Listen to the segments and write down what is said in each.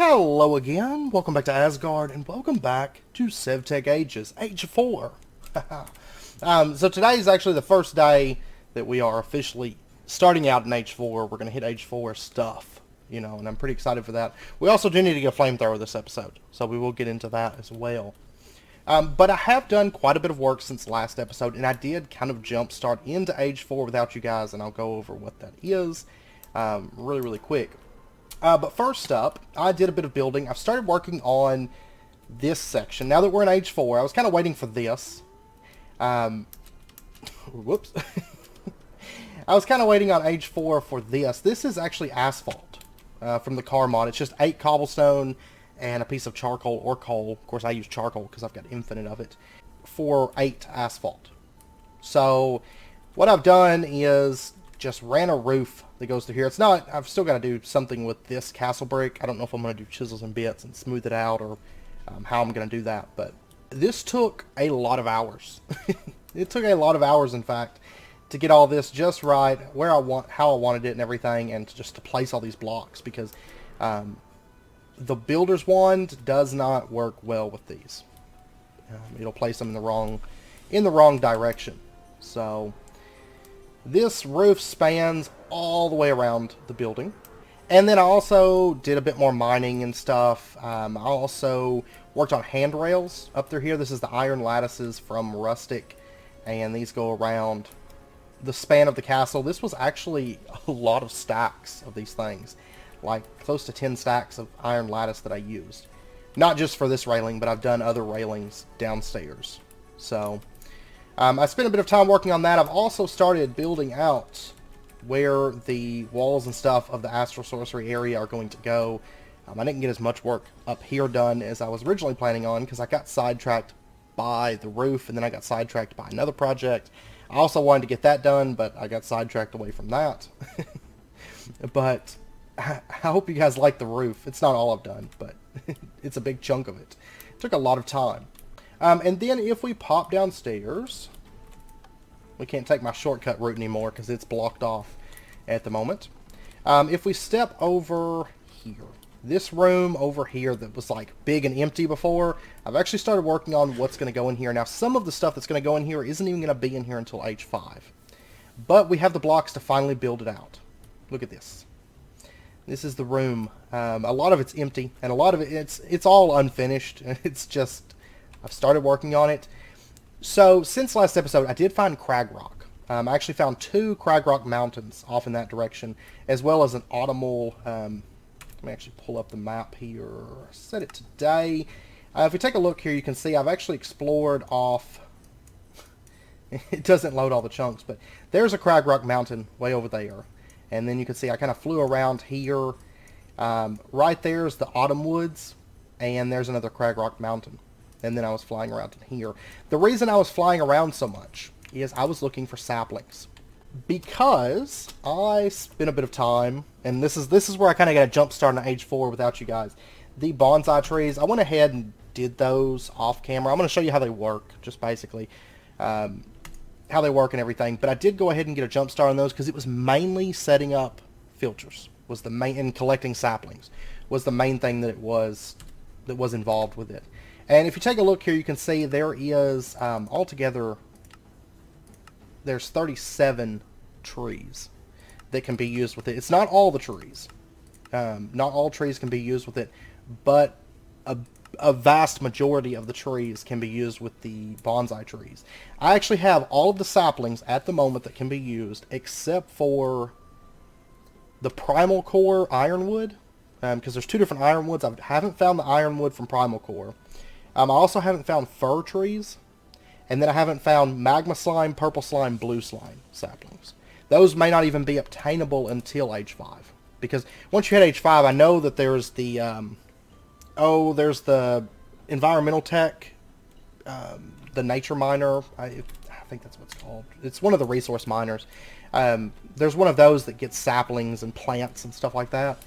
Hello again, welcome back to Asgard, and welcome back to SevTech Ages, Age 4. So today is actually the first day that we are officially starting out in Age 4. We're going to hit Age 4 stuff, and I'm pretty excited for that. We also do need to get a flamethrower this episode, so we will get into that as well. But I have done quite a bit of work since last episode, and I did kind of jumpstart into Age 4 without you guys, and I'll go over what that is really quick. But first up, I did a bit of building. I've started working on this section. Now that we're in Age 4, I was kind of waiting for this. Whoops. I was kind of waiting on Age 4 for this. This is actually asphalt from the car mod. It's just 8 cobblestone and a piece of charcoal or coal. Of course, I use charcoal because I've got infinite of it for 8 asphalt. So what I've done is just ran a roof that goes through here. It's not, I've still got to do something with this castle brick. I don't know if I'm going to do chisels and bits and smooth it out or how I'm going to do that, but this took a lot of hours. It took a lot of hours, in fact, to get all this just right, how I wanted it and everything, and just to place all these blocks, because the builder's wand does not work well with these. It'll place them in the wrong direction. So this roof spans all the way around the building. And then I also did a bit more mining and stuff. I also worked on handrails up through here. This is the iron lattices from Rustic, and these go around the span of the castle. This was actually a lot of stacks of these things, like close to 10 stacks of iron lattice that I used. Not just for this railing, but I've done other railings downstairs. So I spent a bit of time working on that. I've also started building out where the walls and stuff of the Astral Sorcery area are going to go. I didn't get as much work up here done as I was originally planning on, because I got sidetracked by the roof, and then I got sidetracked by another project. I also wanted to get that done, but I got sidetracked away from that. But I hope you guys like the roof. It's not all I've done, but it's a big chunk of it. It took a lot of time. And then if we pop downstairs, we can't take my shortcut route anymore because it's blocked off at the moment. If we step over here, this room over here that was like big and empty before, I've actually started working on what's going to go in here. Now, some of the stuff that's going to go in here isn't even going to be in here until Age 5. But we have the blocks to finally build it out. Look at this. This is the room. A lot of it's empty, and a lot of it's all unfinished. It's just, I've started working on it. So, since last episode, I did find crag rock. I actually found 2 crag rock mountains off in that direction, as well as an autumnal. Let me actually pull up the map here. Set it today. If we take a look here, you can see I've actually explored off. It doesn't load all the chunks, but there's a crag rock mountain way over there. And then you can see I kind of flew around here. Right there's the autumn woods, and there's another crag rock mountain. And then I was flying around in here. The reason I was flying around so much is I was looking for saplings, because I spent a bit of time, and this is where I kind of got a jump start in Age 4 without you guys. The bonsai trees, I went ahead and did those off camera. I'm going to show you how they work, just basically how they work and everything. But I did go ahead and get a jump start on those because it was mainly setting up filters, was the main, and collecting saplings was the main thing that was involved with it. And if you take a look here, you can see there is, altogether, there's 37 trees that can be used with it. It's not all the trees. Not all trees can be used with it, but a vast majority of the trees can be used with the bonsai trees. I actually have all of the saplings at the moment that can be used, except for the primal core ironwood, because there's 2 different ironwoods. I haven't found the ironwood from primal core. I also haven't found fir trees, and then I haven't found magma slime, purple slime, blue slime saplings. Those may not even be obtainable until Age 5, because once you hit Age 5, I know that there's the there's the environmental tech, the nature miner. I think that's what it's called. It's one of the resource miners. There's one of those that gets saplings and plants and stuff like that.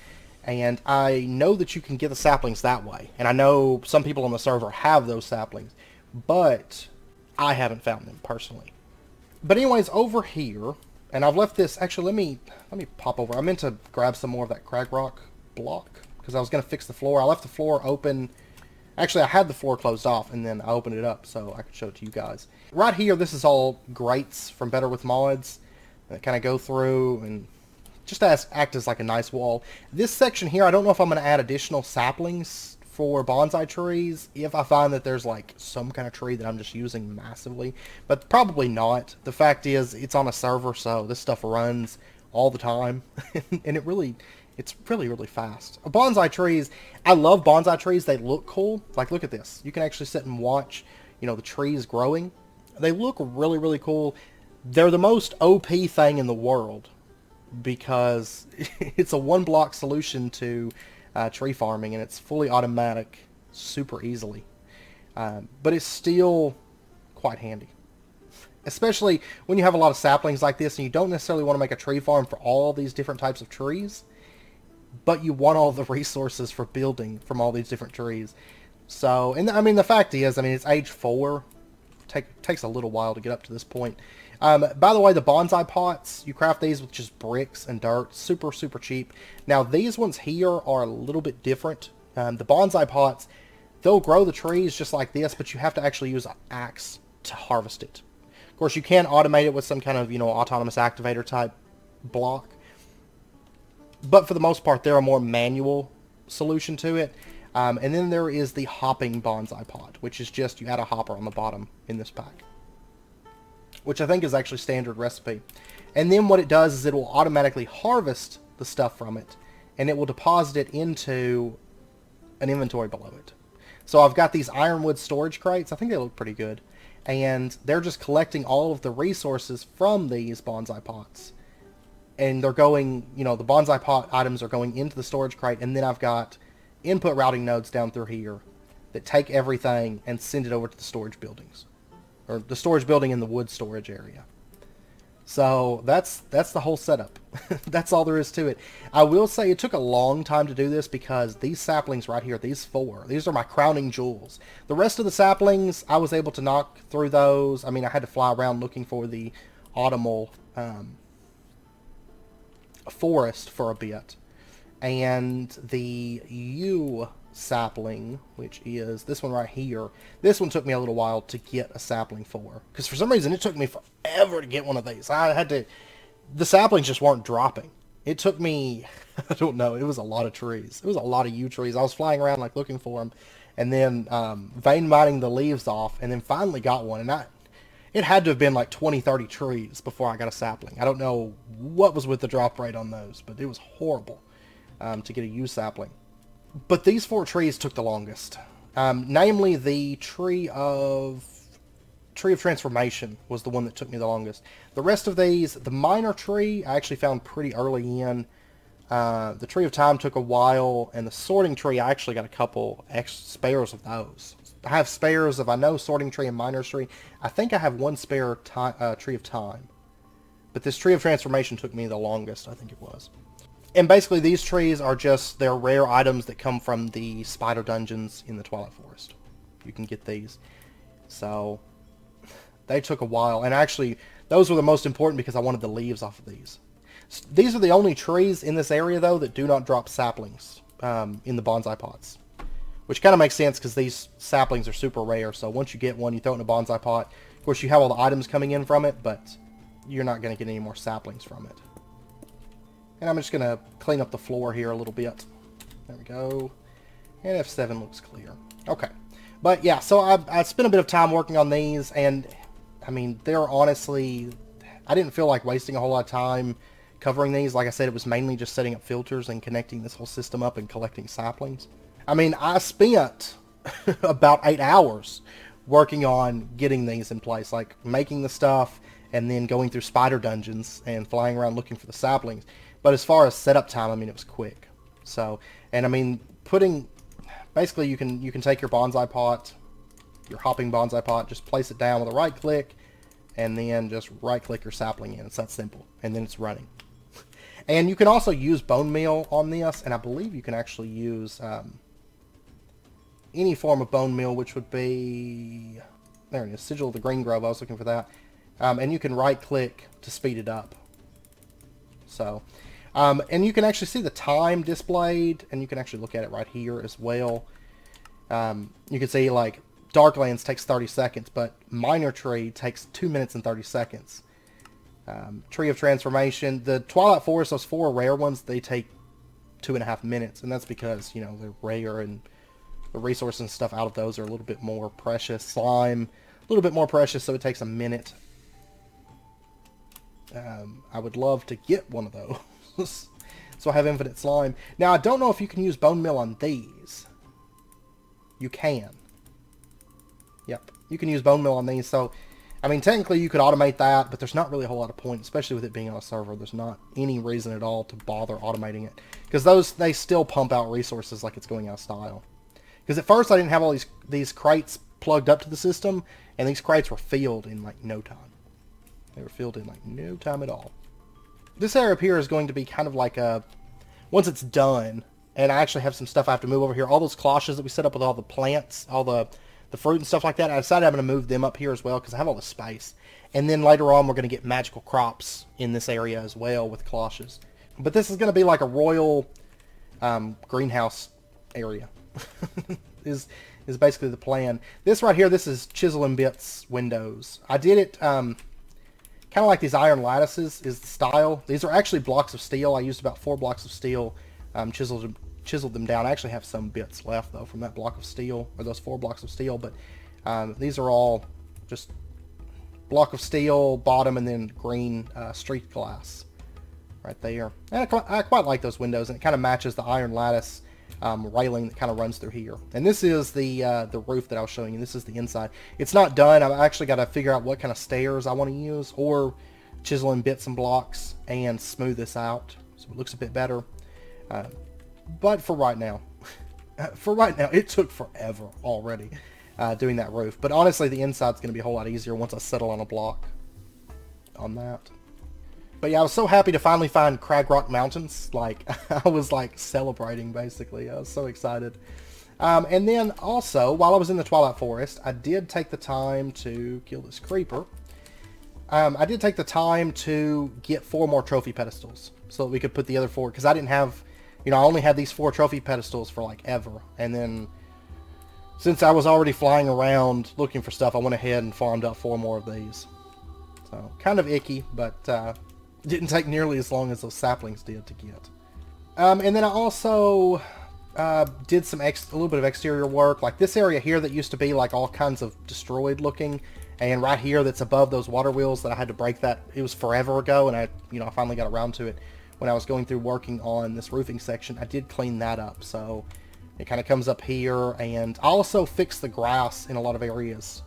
And I know that you can get the saplings that way. And I know some people on the server have those saplings. But I haven't found them personally. But anyways, over here, and I've left this. Actually, let me pop over. I meant to grab some more of that crag rock block, because I was going to fix the floor. I left the floor open. Actually, I had the floor closed off, and then I opened it up so I could show it to you guys. Right here, this is all grates from Better With Mods that kind of go through and just act as like a nice wall. This section here, I don't know if I'm going to add additional saplings for bonsai trees if I find that there's like some kind of tree that I'm just using massively, but probably not. The fact is, it's on a server, so this stuff runs all the time, and it's really, really fast. Bonsai trees, I love bonsai trees. They look cool. Like, look at this. You can actually sit and watch, you know, the trees growing. They look really, really cool. They're the most OP thing in the world because it's a one-block solution to tree farming, and it's fully automatic super easily. But it's still quite handy. Especially when you have a lot of saplings like this and you don't necessarily want to make a tree farm for all these different types of trees, but you want all the resources for building from all these different trees. So, and I mean, the fact is, I mean, it's age 4. Takes a little while to get up to this point. By the way, the bonsai pots, you craft these with just bricks and dirt. Super, super cheap. Now, these ones here are a little bit different. The bonsai pots, they'll grow the trees just like this, but you have to actually use an axe to harvest it. Of course, you can automate it with some kind of, you know, autonomous activator type block. But for the most part, they're a more manual solution to it. And then there is the hopping bonsai pot, which is just you add a hopper on the bottom in this pack, which I think is actually standard recipe. And then what it does is it will automatically harvest the stuff from it, and it will deposit it into an inventory below it. So I've got these ironwood storage crates. I think they look pretty good. And they're just collecting all of the resources from these bonsai pots. And they're going, you know, the bonsai pot items are going into the storage crate, and then I've got input routing nodes down through here that take everything and send it over to the storage buildings, or the storage building in the wood storage area. So that's the whole setup. That's all there is to it. I will say it took a long time to do this because these saplings right here, these 4, these are my crowning jewels. The rest of the saplings, I was able to knock through those. I mean, I had to fly around looking for the autumnal forest for a bit. And the yew sapling, which is this one right here, this one took me a little while to get a sapling for, because for some reason it took me forever to get one of these. I had to, the saplings just weren't dropping. It took me, I don't know, it was a lot of trees. It was a lot of yew trees. I was flying around like looking for them, and then vein mining the leaves off, and then finally got one. And it had to have been like 20-30 trees before I got a sapling. I don't know what was with the drop rate on those, but it was horrible to get a yew sapling. But these 4 trees took the longest. Namely, the tree of transformation was the one that took me the longest. The rest of these, the minor tree, I actually found pretty early in. The tree of time took a while, and the sorting tree, I actually got a couple spares of those. I have spares of, I know, sorting tree and minor tree. I think I have one spare tree of time. But this tree of transformation took me the longest, I think it was. And basically these trees are just, they're rare items that come from the spider dungeons in the Twilight Forest. You can get these. So they took a while. And actually, those were the most important because I wanted the leaves off of these. These are the only trees in this area, though, that do not drop saplings in the bonsai pots. Which kind of makes sense because these saplings are super rare. So once you get one, you throw it in a bonsai pot. Of course, you have all the items coming in from it, but you're not going to get any more saplings from it. And I'm just going to clean up the floor here a little bit. There we go. And F7 looks clear. Okay. But yeah, so I spent a bit of time working on these, and I mean, they're honestly, I didn't feel like wasting a whole lot of time covering these. Like I said, it was mainly just setting up filters and connecting this whole system up and collecting saplings. I mean, I spent about 8 hours working on getting these in place, like making the stuff and then going through spider dungeons and flying around looking for the saplings. But as far as setup time, I mean, it was quick. So, and I mean, basically you can take your bonsai pot, your hopping bonsai pot, just place it down with a right click, and then just right click your sapling in. It's that simple. And then it's running. And you can also use bone meal on this, and I believe you can actually use any form of bone meal, which would be, there it is, Sigil of the Green Grove, I was looking for that. And you can right click to speed it up. So, And you can actually see the time displayed, and you can actually look at it right here as well. You can see like Darklands takes 30 seconds, but Minor Tree takes 2 minutes and 30 seconds. Tree of Transformation, the Twilight Forest, those 4 rare ones, they take 2.5 minutes, and that's because, you know, they're rare and the resources and stuff out of those are a little bit more precious. Slime, a little bit more precious, so it takes a minute. I would love to get one of those. So I have infinite slime. Now, I don't know if you can use bone meal on these. You can. Yep, you can use bone meal on these, so I mean, technically you could automate that, but there's not really a whole lot of point, especially with it being on a server. There's not any reason at all to bother automating it, because they still pump out resources like it's going out of style. Because at first I didn't have all these crates plugged up to the system, and these crates were filled in like no time. They were filled in like no time at all. This area up here is going to be kind of like a, once it's done, and I actually have some stuff I have to move over here. All those cloches that we set up with all the plants, all the fruit and stuff like that, I decided I'm going to move them up here as well because I have all the space. And then later on we're going to get magical crops in this area as well with cloches. But this is going to be like a royal greenhouse area is basically the plan. This right here, this is chisel and bits windows. I did it kind of like these iron lattices is the style. These are actually blocks of steel. I used about 4 blocks of steel, chiseled them down. I actually have some bits left though from that block of steel, or those 4 blocks of steel, but these are all just block of steel bottom and then green street glass right there. And I quite like those windows, and it kind of matches the iron lattice railing that kind of runs through here. And this is the roof that I was showing you. This is the inside. It's not done. I've actually got to figure out what kind of stairs I want to use, or chisel in bits and blocks and smooth this out so it looks a bit better. But for right now, it took forever already doing that roof. But honestly, the inside's going to be a whole lot easier once I settle on a block on that. But yeah, I was so happy to finally find Crag Rock Mountains. Like, I was like celebrating basically. I was so excited. And then also, while I was in the Twilight Forest, I did take the time to kill this creeper. I did take the time to get 4 more trophy pedestals so that we could put the other 4, because I didn't have, you know, I only had these 4 trophy pedestals for like ever. And then since I was already flying around looking for stuff, I went ahead and farmed up 4 more of these. So kind of icky, but didn't take nearly as long as those saplings did to get. And then I also did some a little bit of exterior work, like this area here that used to be like all kinds of destroyed looking, and right here that's above those water wheels that I had to break that. It was forever ago, and I finally got around to it when I was going through working on this roofing section. I did clean that up, so it kind of comes up here. And I also fixed the grass in a lot of areas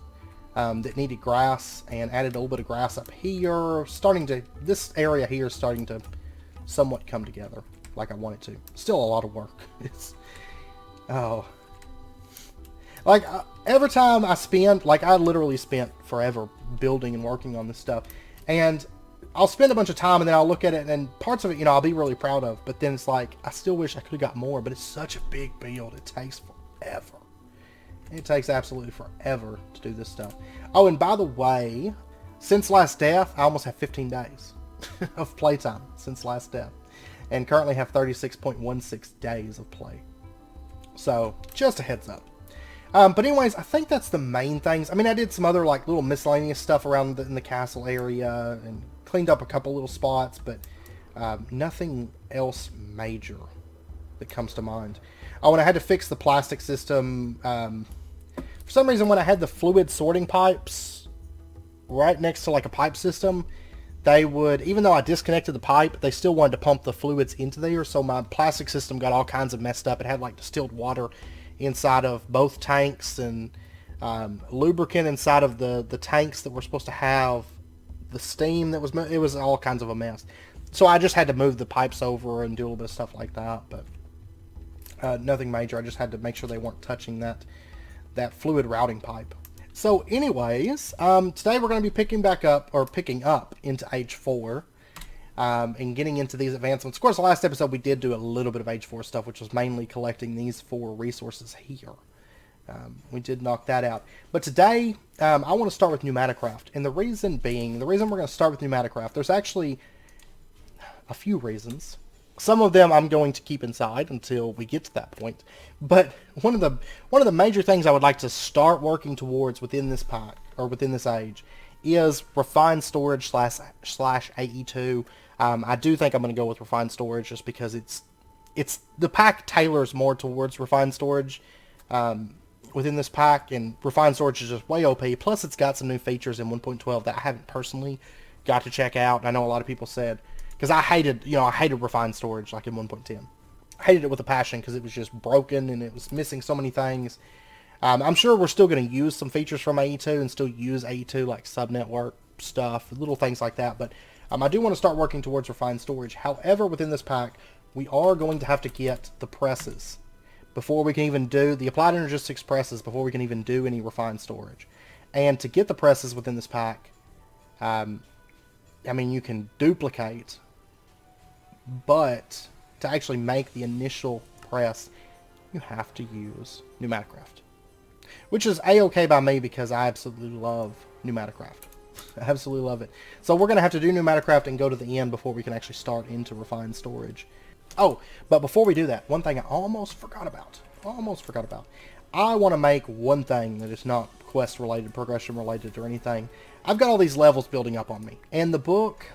that needed grass, and added a little bit of grass up here. This area here is starting to somewhat come together like I want it to. Still a lot of work. Like every time I spend, like I literally spent forever building and working on this stuff, and I'll spend a bunch of time and then I'll look at it, and parts of it, you know, I'll be really proud of, but then it's like, I still wish I could have got more, but it's such a big build. It takes forever. It takes absolutely forever to do this stuff. Oh, and by the way, since last death, I almost have 15 days of playtime since last death, and currently have 36.16 days of play. So, just a heads up. But anyways, I think that's the main things. I mean, I did some other like little miscellaneous stuff around in the castle area, and cleaned up a couple little spots, but nothing else major that comes to mind. Oh, and I had to fix the plastic system. For some reason, when I had the fluid sorting pipes right next to like a pipe system, they would, even though I disconnected the pipe, they still wanted to pump the fluids into there. So my plastic system got all kinds of messed up. It had like distilled water inside of both tanks, and lubricant inside of the tanks that were supposed to have the steam that was, it was all kinds of a mess. So I just had to move the pipes over and do a little bit of stuff like that, but nothing major. I just had to make sure they weren't touching that fluid routing pipe. So anyways, today we're going to be picking up into Age 4 and getting into these advancements. Of course, the last episode we did do a little bit of Age 4 stuff, which was mainly collecting these 4 resources here. We did knock that out. But today, I want to start with PneumaticCraft. And the reason we're going to start with PneumaticCraft, there's actually a few reasons. Some of them I'm going to keep inside until we get to that point. But one of the major things I would like to start working towards within this pack, or within this age, is refined storage slash AE2. I do think I'm going to go with refined storage just because it's the pack tailors more towards refined storage within this pack, and refined storage is just way OP. Plus, it's got some new features in 1.12 that I haven't personally got to check out. I know a lot of people said, because I hated refined storage like in 1.10. I hated it with a passion because it was just broken and it was missing so many things. I'm sure we're still going to use some features from AE2 and still use AE2 like subnetwork stuff, little things like that. But I do want to start working towards refined storage. However, within this pack, we are going to have to get the presses before we can even do the applied energistics presses, before we can even do any refined storage. And to get the presses within this pack, I mean, you can duplicate, but to actually make the initial press, you have to use PneumaticCraft, which is a-okay by me because I absolutely love PneumaticCraft. I absolutely love it. So we're going to have to do PneumaticCraft and go to the end before we can actually start into refined storage. Oh, but before we do that, one thing I almost forgot about. I want to make one thing that is not quest related, progression related, or anything. I've got all these levels building up on me. And the book,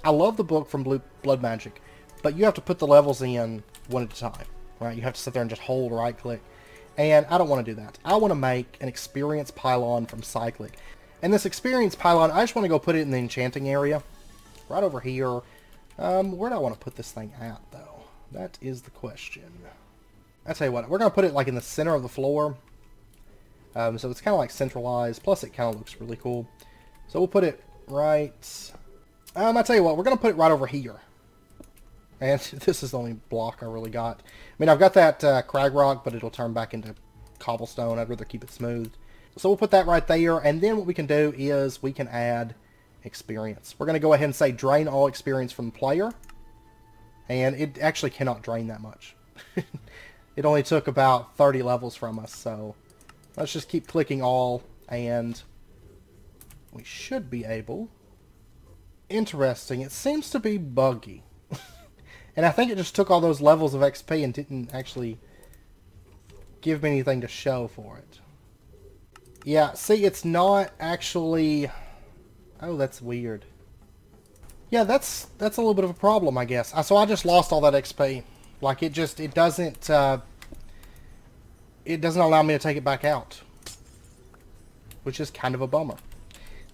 I love the book from Blood Magic, but you have to put the levels in one at a time, right? You have to sit there and just hold right click. And I don't want to do that. I want to make an experience pylon from Cyclic. And this experience pylon, I just want to go put it in the enchanting area. Right over here. Where do I want to put this thing at, though? That is the question. I tell you what, we're going to put it like in the center of the floor. So it's kind of like centralized, plus it kind of looks really cool. So we'll put it right... I tell you what, we're going to put it right over here. And this is the only block I really got. I mean, I've got that crag rock, but it'll turn back into cobblestone. I'd rather keep it smooth. So we'll put that right there, and then what we can do is we can add experience. We're going to go ahead and say drain all experience from the player. And it actually cannot drain that much. It only took about 30 levels from us, so let's just keep clicking all, and we should be able... Interesting, it seems to be buggy. And I think it just took all those levels of XP and didn't actually give me anything to show for it. Yeah, see, it's not actually... Oh, that's weird. Yeah, that's a little bit of a problem, I guess. So I just lost all that XP. Like, it doesn't allow me to take it back out. Which is kind of a bummer.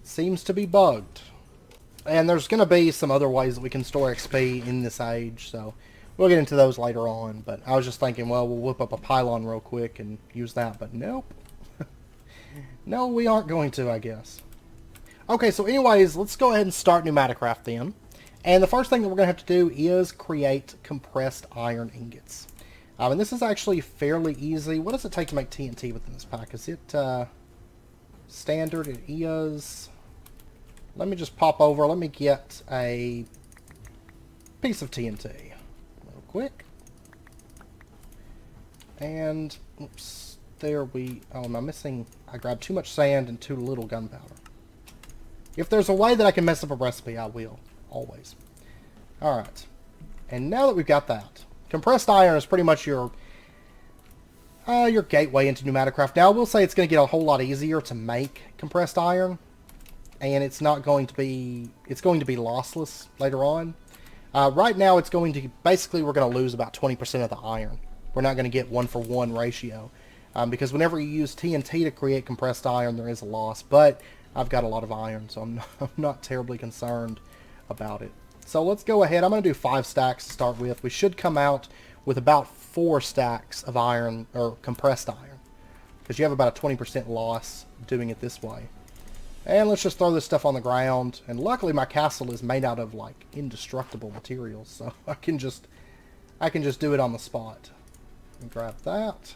Seems to be bugged. And there's going to be some other ways that we can store XP in this age, so we'll get into those later on. But I was just thinking, well, we'll whip up a pylon real quick and use that, but nope. No, we aren't going to, I guess. Okay, so anyways, let's go ahead and start PneumaticCraft then. And the first thing that we're going to have to do is create compressed iron ingots. And this is actually fairly easy. What does it take to make TNT within this pack? Is it standard? It is... Let me just pop over. Let me get a piece of TNT real quick. And, oops, there we... Oh, am I missing... I grabbed too much sand and too little gunpowder. If there's a way that I can mess up a recipe, I will. Always. Alright. And now that we've got that, compressed iron is pretty much your gateway into PneumaticCraft. Now, I will say it's going to get a whole lot easier to make compressed iron. And it's not going to be... It's going to be lossless later on. Right now, it's going to... Basically, we're going to lose about 20% of the iron. We're not going to get 1-for-1 ratio. Because whenever you use TNT to create compressed iron, there is a loss. But I've got a lot of iron, so I'm not terribly concerned about it. So let's go ahead. I'm going to do 5 stacks to start with. We should come out with about 4 stacks of iron, or compressed iron. Because you have about a 20% loss doing it this way. And let's just throw this stuff on the ground. And luckily my castle is made out of like indestructible materials, so I can just do it on the spot. Grab that.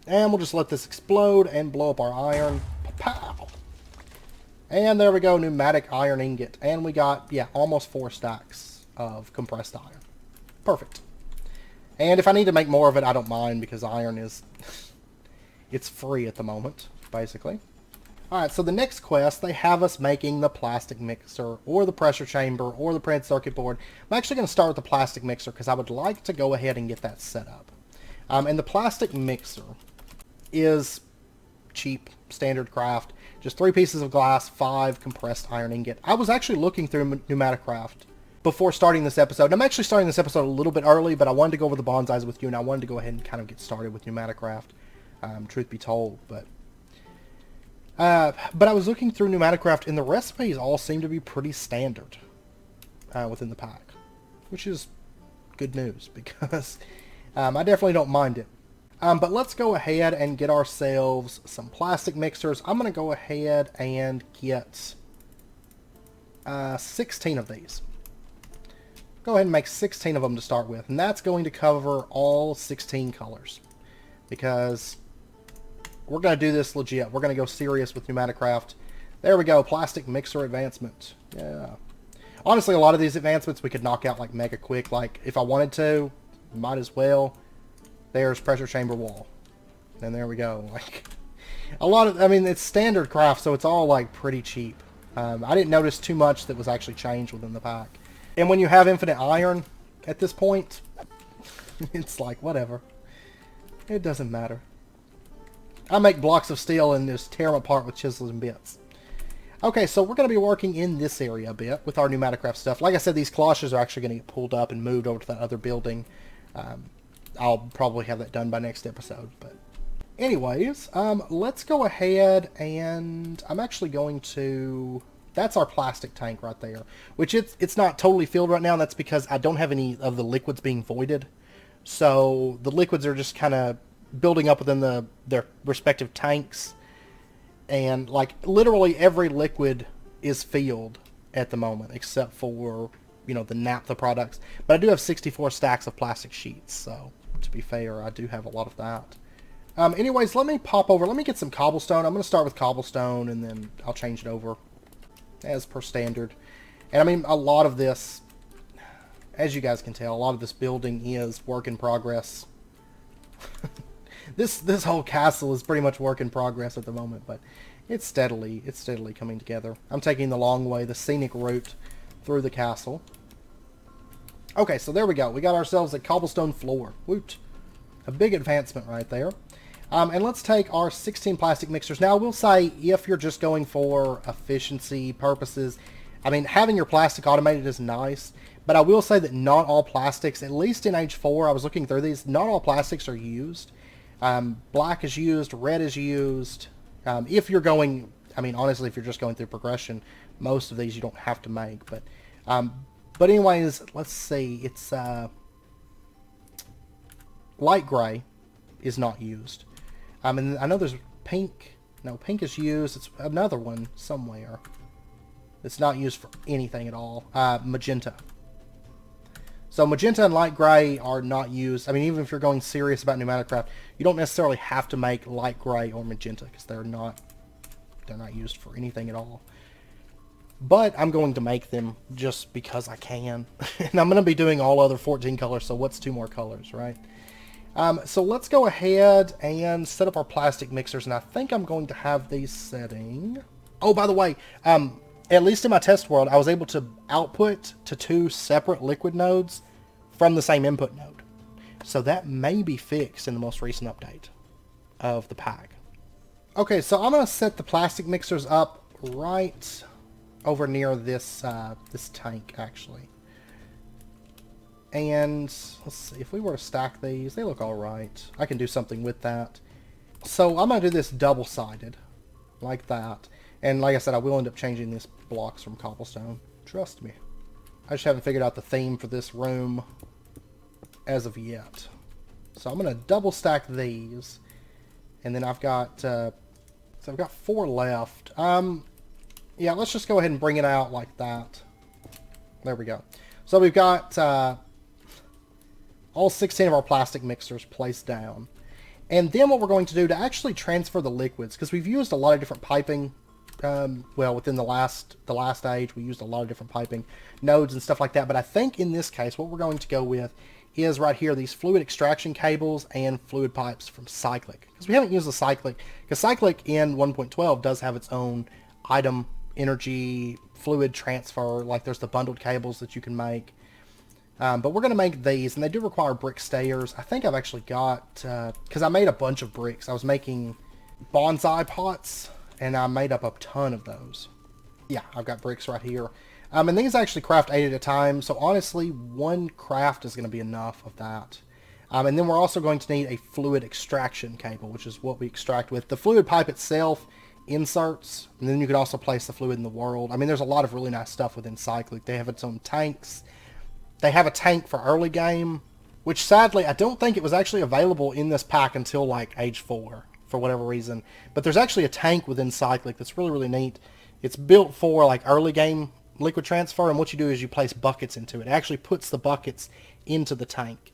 And we'll just let this explode and blow up our iron. Pow! And there we go, pneumatic iron ingot. And we got, yeah, almost 4 stacks of compressed iron. Perfect. And if I need to make more of it, I don't mind, because iron is... it's free at the moment, basically. Alright, so the next quest, they have us making the plastic mixer, or the pressure chamber, or the printed circuit board. I'm actually going to start with the plastic mixer, because I would like to go ahead and get that set up. And the plastic mixer is cheap, standard craft. Just 3 pieces of glass, 5 compressed iron ingot. I was actually looking through PneumaticCraft before starting this episode. And I'm actually starting this episode a little bit early, but I wanted to go over the bonsais with you, and I wanted to go ahead and kind of get started with PneumaticCraft, truth be told. But I was looking through PneumaticCraft, and the recipes all seem to be pretty standard within the pack, which is good news, because I definitely don't mind it. But let's go ahead and get ourselves some plastic mixers. I'm going to go ahead and get 16 of these. Go ahead and make 16 of them to start with. And that's going to cover all 16 colors. Because we're going to do this legit. We're going to go serious with PneumaticCraft. There we go. Plastic mixer advancement. Yeah. Honestly, a lot of these advancements we could knock out like mega quick. Like, if I wanted to, might as well. There's pressure chamber wall. And there we go. Like, a lot of, I mean, it's standard craft, so it's all like pretty cheap. I didn't notice too much that was actually changed within the pack. And when you have infinite iron at this point, it's like, whatever. It doesn't matter. I make blocks of steel and just tear them apart with chisels and bits. Okay, so we're going to be working in this area a bit with our PneumaticCraft stuff. Like I said, these cloches are actually going to get pulled up and moved over to that other building. I'll probably have that done by next episode. But anyways, let's go ahead and I'm actually going to... That's our plastic tank right there, which it's not totally filled right now. That's because I don't have any of the liquids being voided. So the liquids are just kind of building up within their respective tanks. And like literally every liquid is filled at the moment except for, you know, the naphtha products. But I do have 64 stacks of plastic sheets, so to be fair, I do have a lot of that. Anyways, let me pop over. Let me get some cobblestone. I'm going to start with cobblestone, and then I'll change it over as per standard. And I mean, a lot of this, as you guys can tell, a lot of this building is work in progress. This whole castle is pretty much work in progress at the moment, but it's steadily coming together. I'm taking the long way, the scenic route through the castle. Okay, so there we go. We got ourselves a cobblestone floor. Woot. A big advancement right there. And let's take our 16 plastic mixers. Now, I will say, if you're just going for efficiency purposes, I mean, having your plastic automated is nice, but I will say that not all plastics, at least in Age 4, I was looking through these, not all plastics are used. Black is used, red is used. If you're going, I mean, honestly, if you're just going through progression, most of these you don't have to make, but anyways, let's see, it's, light gray is not used. And I know there's pink. No, pink is used. It's another one somewhere. It's not used for anything at all. Magenta. So magenta and light gray are not used. I mean, even if you're going serious about PneumaticCraft, you don't necessarily have to make light gray or magenta because they're not used for anything at all. But I'm going to make them just because I can. And I'm going to be doing all other 14 colors, so what's 2 more colors, right? So let's go ahead and set up our plastic mixers, and I think I'm going to have these setting... Oh, by the way, at least in my test world, I was able to output to 2 separate liquid nodes from the same input node. So that may be fixed in the most recent update of the pack. Okay, so I'm going to set the plastic mixers up right over near this this tank, actually. And let's see, if we were to stack these, they look alright. I can do something with that. So I'm going to do this double-sided, like that. And like I said, I will end up changing these blocks from cobblestone. Trust me. I just haven't figured out the theme for this room as of yet. So I'm going to double stack these. And then I've got, so I've got 4 left. Yeah, let's just go ahead and bring it out like that. There we go. So we've got all 16 of our plastic mixers placed down. And then what we're going to do to actually transfer the liquids, because we've used a lot of different piping, well, within the last age, we used a lot of different piping nodes and stuff like that. But I think in this case, what we're going to go with is right here, these fluid extraction cables and fluid pipes from Cyclic. Because we haven't used the Cyclic, because Cyclic in 1.12 does have its own item, energy, fluid transfer, like there's the bundled cables that you can make. But we're going to make these, and they do require brick stairs. I think I've actually got, because I made a bunch of bricks. I was making bonsai pots, and I made up a ton of those. Yeah, I've got bricks right here. And these actually craft 8 at a time, so honestly, one craft is going to be enough of that. And then we're also going to need a fluid extraction cable, which is what we extract with. The fluid pipe itself inserts, and then you can also place the fluid in the world. I mean, there's a lot of really nice stuff within Cyclic. They have its own tanks. They have a tank for early game, which sadly, I don't think it was actually available in this pack until like Age 4, for whatever reason. But there's actually a tank within Cyclic that's really, really neat. It's built for like early game liquid transfer, and what you do is you place buckets into it. It actually puts the buckets into the tank.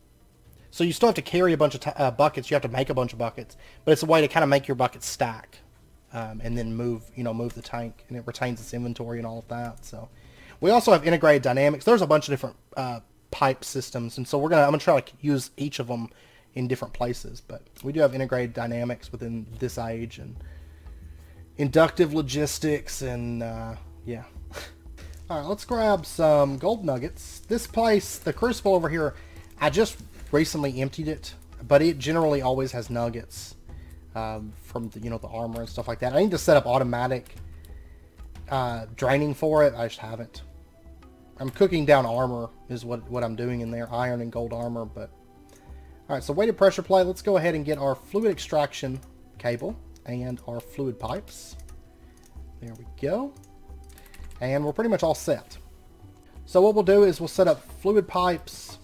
So you still have to carry a bunch of buckets. You have to make a bunch of buckets, but it's a way to kind of make your buckets stack, and then move the tank, and it retains its inventory and all of that. So we also have integrated dynamics. There's a bunch of different pipe systems, and so I'm gonna try to use each of them in different places. But we do have integrated dynamics within this age, and inductive logistics, and yeah. Alright, let's grab some gold nuggets. This place, the crucible over here, I just recently emptied it, but it generally always has nuggets from the, the armor and stuff like that. I need to set up automatic draining for it. I just haven't. I'm cooking down armor is what I'm doing in there, iron and gold armor. But alright, so weighted pressure plate. Let's go ahead and get our fluid extraction cable and our fluid pipes. There we go. And we're pretty much all set. So what we'll do is we'll set up fluid pipes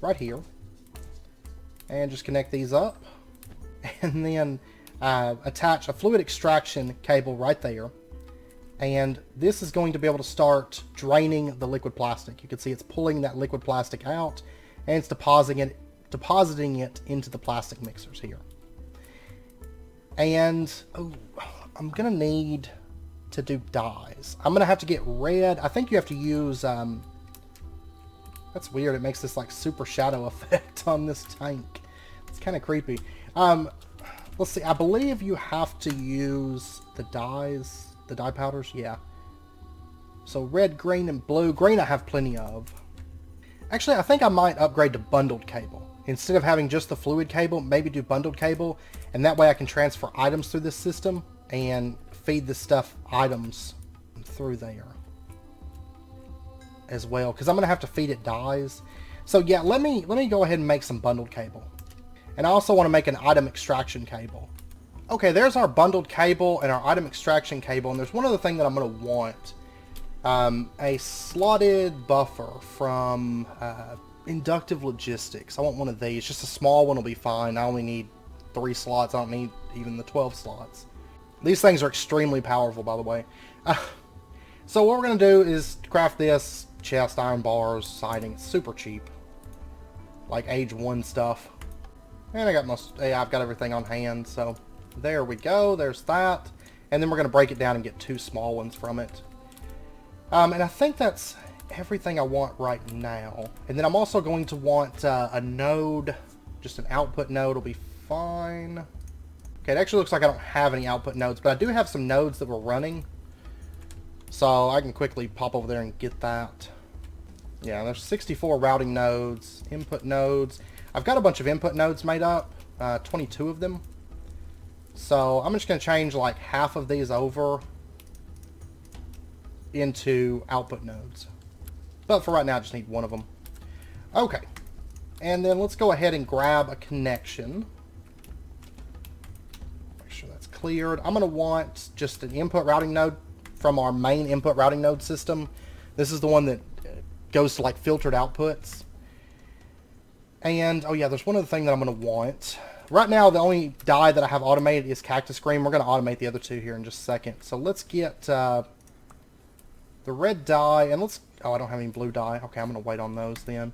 right here. And just connect these up. And then attach a fluid extraction cable right there. And this is going to be able to start draining the liquid plastic. You can see it's pulling that liquid plastic out. And it's depositing it into the plastic mixers here. And I'm going to need to do dyes. I'm gonna have to get red. I think you have to use that's weird. It makes this like super shadow effect on this tank. It's kind of creepy. Let's see. I believe you have to use the dyes, the dye powders. Yeah. So red, green, and blue. Green I have plenty of. Actually, I think I might upgrade to bundled cable. Instead of having just the fluid cable, maybe do bundled cable, and that way I can transfer items through this system and feed the stuff items through there as well, because I'm gonna have to feed it dyes. So yeah, let me go ahead and make some bundled cable, and I also want to make an item extraction cable. Okay, there's our bundled cable and our item extraction cable, and there's one other thing that I'm gonna want, a slotted buffer from inductive logistics. I want one of these. Just a small one will be fine. I only need 3 slots. I don't need even the 12 slots. These things are extremely powerful, by the way. So what we're going to do is craft this chest, iron bars, siding. It's super cheap. Like Age 1 stuff. And I've got everything on hand, so there we go. There's that. And then we're going to break it down and get 2 small ones from it. And I think that's everything I want right now. And then I'm also going to want a node. Just an output node will be fine. Okay, it actually looks like I don't have any output nodes, but I do have some nodes that were running. So I can quickly pop over there and get that. Yeah, there's 64 routing nodes, input nodes. I've got a bunch of input nodes made up, 22 of them. So I'm just going to change like half of these over into output nodes. But for right now, I just need one of them. Okay. And then let's go ahead and grab a connection. Cleared. I'm going to want just an input routing node from our main input routing node system. This is the one that goes to like filtered outputs. And oh yeah, there's one other thing that I'm going to want. Right now the only dye that I have automated is cactus green. We're going to automate the other 2 here in just a second. So let's get the red dye, and I don't have any blue dye. Okay, I'm going to wait on those then.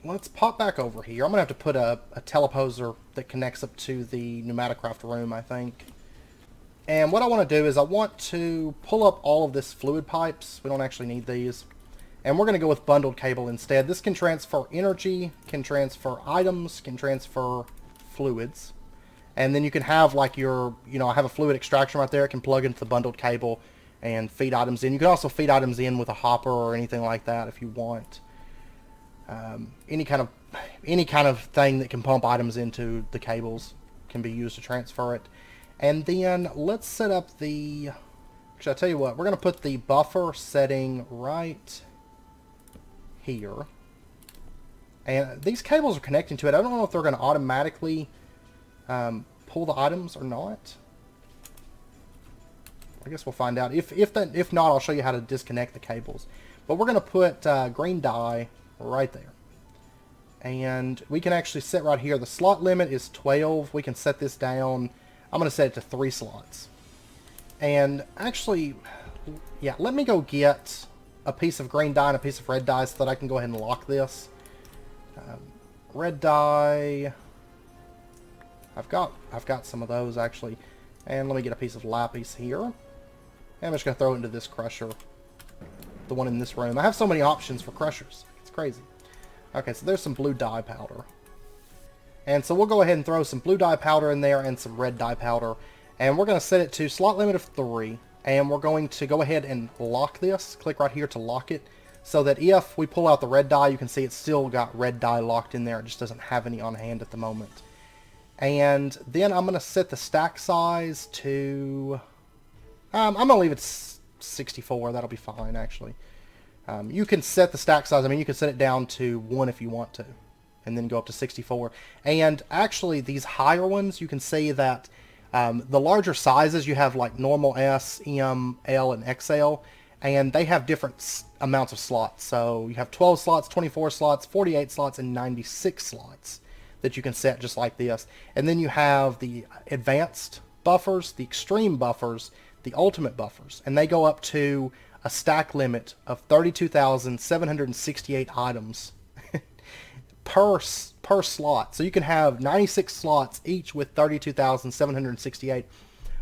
Let's pop back over here. I'm going to have to put a teleposer that connects up to the PneumaticCraft room, I think. And what I want to do is I want to pull up all of this fluid pipes. We don't actually need these. And we're going to go with bundled cable instead. This can transfer energy, can transfer items, can transfer fluids. And then you can have like your, I have a fluid extraction right there. It can plug into the bundled cable and feed items in. You can also feed items in with a hopper or anything like that if you want. Any kind of thing that can pump items into the cables can be used to transfer it. And then let's set up the... Actually, I'll tell you what. We're going to put the buffer setting right here. And these cables are connecting to it. I don't know if they're going to automatically pull the items or not. I guess we'll find out. If not, I'll show you how to disconnect the cables. But we're going to put green dye right there. And we can actually set right here. The slot limit is 12. We can set this down. I'm going to set it to 3 slots. And actually, yeah, let me go get a piece of green dye and a piece of red dye so that I can go ahead and lock this. Red dye. I've got some of those actually. And let me get a piece of lapis here. And I'm just going to throw it into this crusher. The one in this room. I have so many options for crushers. It's crazy. Okay, so there's some blue dye powder. And so we'll go ahead and throw some blue dye powder in there and some red dye powder. And we're going to set it to slot limit of 3. And we're going to go ahead and lock this. Click right here to lock it. So that if we pull out the red dye, you can see it's still got red dye locked in there. It just doesn't have any on hand at the moment. And then I'm going to set the stack size to... I'm going to leave it 64. That'll be fine, actually. You can set the stack size. I mean, you can set it down to 1 if you want to. And then go up to 64. And actually, these higher ones, you can see that the larger sizes, you have like normal S, M, L, and XL. And they have different amounts of slots. So you have 12 slots, 24 slots, 48 slots, and 96 slots that you can set just like this. And then you have the advanced buffers, the extreme buffers, the ultimate buffers. And they go up to a stack limit of 32,768 items per slot. So you can have 96 slots each with 32,768.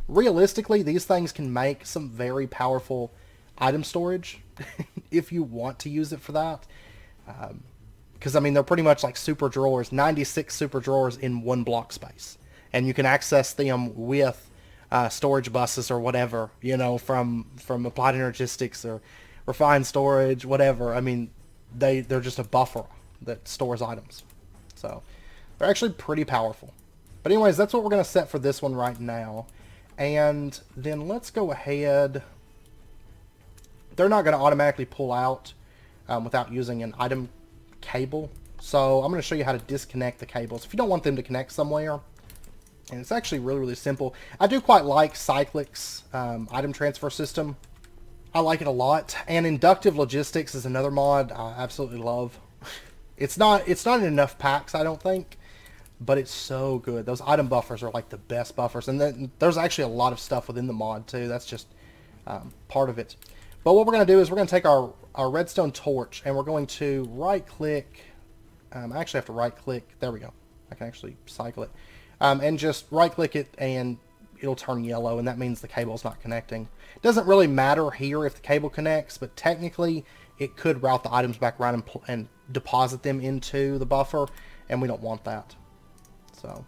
Realistically, these things can make some very powerful item storage if you want to use it for that. Because, I mean, they're pretty much like super drawers, 96 super drawers in one block space. And you can access them with storage buses or whatever, from Applied Energistics or Refined Storage, whatever. I mean, they're just a buffer that stores items. So they're actually pretty powerful. But anyways, that's what we're going to set for this one right now. And then let's go ahead. They're not going to automatically pull out without using an item cable. So I'm going to show you how to disconnect the cables if you don't want them to connect somewhere. And it's actually really, really simple. I do quite like Cyclic's item transfer system. I like it a lot. And inductive logistics is another mod I absolutely love. It's not in enough packs, I don't think, but it's so good. Those item buffers are like the best buffers. And then there's actually a lot of stuff within the mod too. That's just part of it. But what we're going to do is we're going to take our redstone torch and we're going to right click. I actually have to right click. There we go. I can actually cycle it. And just right click it and it'll turn yellow, and that means the cable's not connecting. It doesn't really matter here if the cable connects, but technically it could route the items back around and deposit them into the buffer, and we don't want that. So,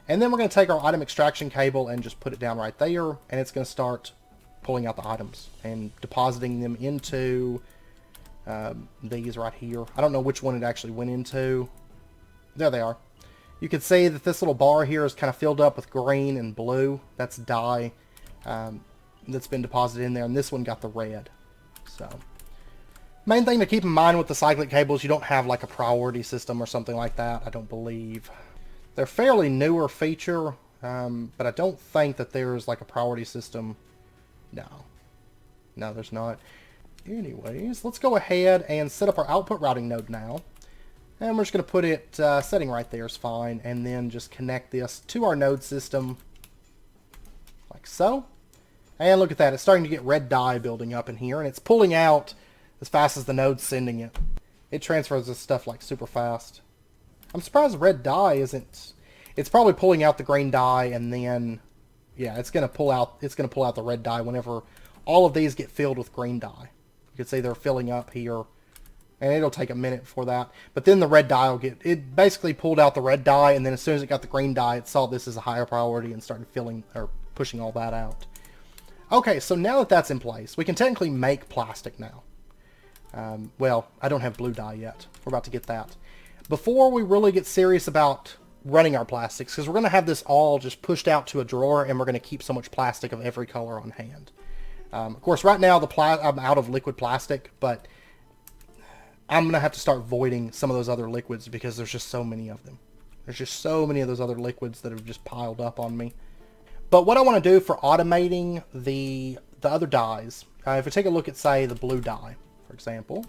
and then we're going to take our item extraction cable and just put it down right there, and it's going to start pulling out the items and depositing them into these right here. I don't know which one it actually went into. There they are. You can see that this little bar here is kind of filled up with green and blue. That's dye that's been deposited in there, and this one got the red. So, main thing to keep in mind with the cyclic cables, you don't have like a priority system or something like that, I don't believe. They're fairly newer feature, but I don't think that there's like a priority system. No, there's not. Anyways, let's go ahead and set up our output routing node now. And we're just going to put it, setting right there is fine, and then just connect this to our node system, like so. And look at that, it's starting to get red dye building up in here, and it's pulling out as fast as the node's sending it. It transfers this stuff like super fast. I'm surprised red dye isn't, it's probably pulling out the green dye, and then, yeah, it's going to pull out the red dye whenever all of these get filled with green dye. You can see they're filling up here And it'll take a minute for that. But then the red dye will get... It basically pulled out the red dye, and then as soon as it got the green dye, it saw this as a higher priority and started filling or pushing all that out. Okay, so now that that's in place, we can technically make plastic now. Well, I don't have blue dye yet. We're about to get that. Before we really get serious about running our plastics, because we're going to have this all just pushed out to a drawer, and we're going to keep so much plastic of every color on hand. Of course, right now I'm out of liquid plastic, but I'm going to have to start voiding some of those other liquids because there's just so many of them. There's just so many of those other liquids that have just piled up on me. But what I want to do for automating the other dyes, if we take a look at, say, the blue dye, for example,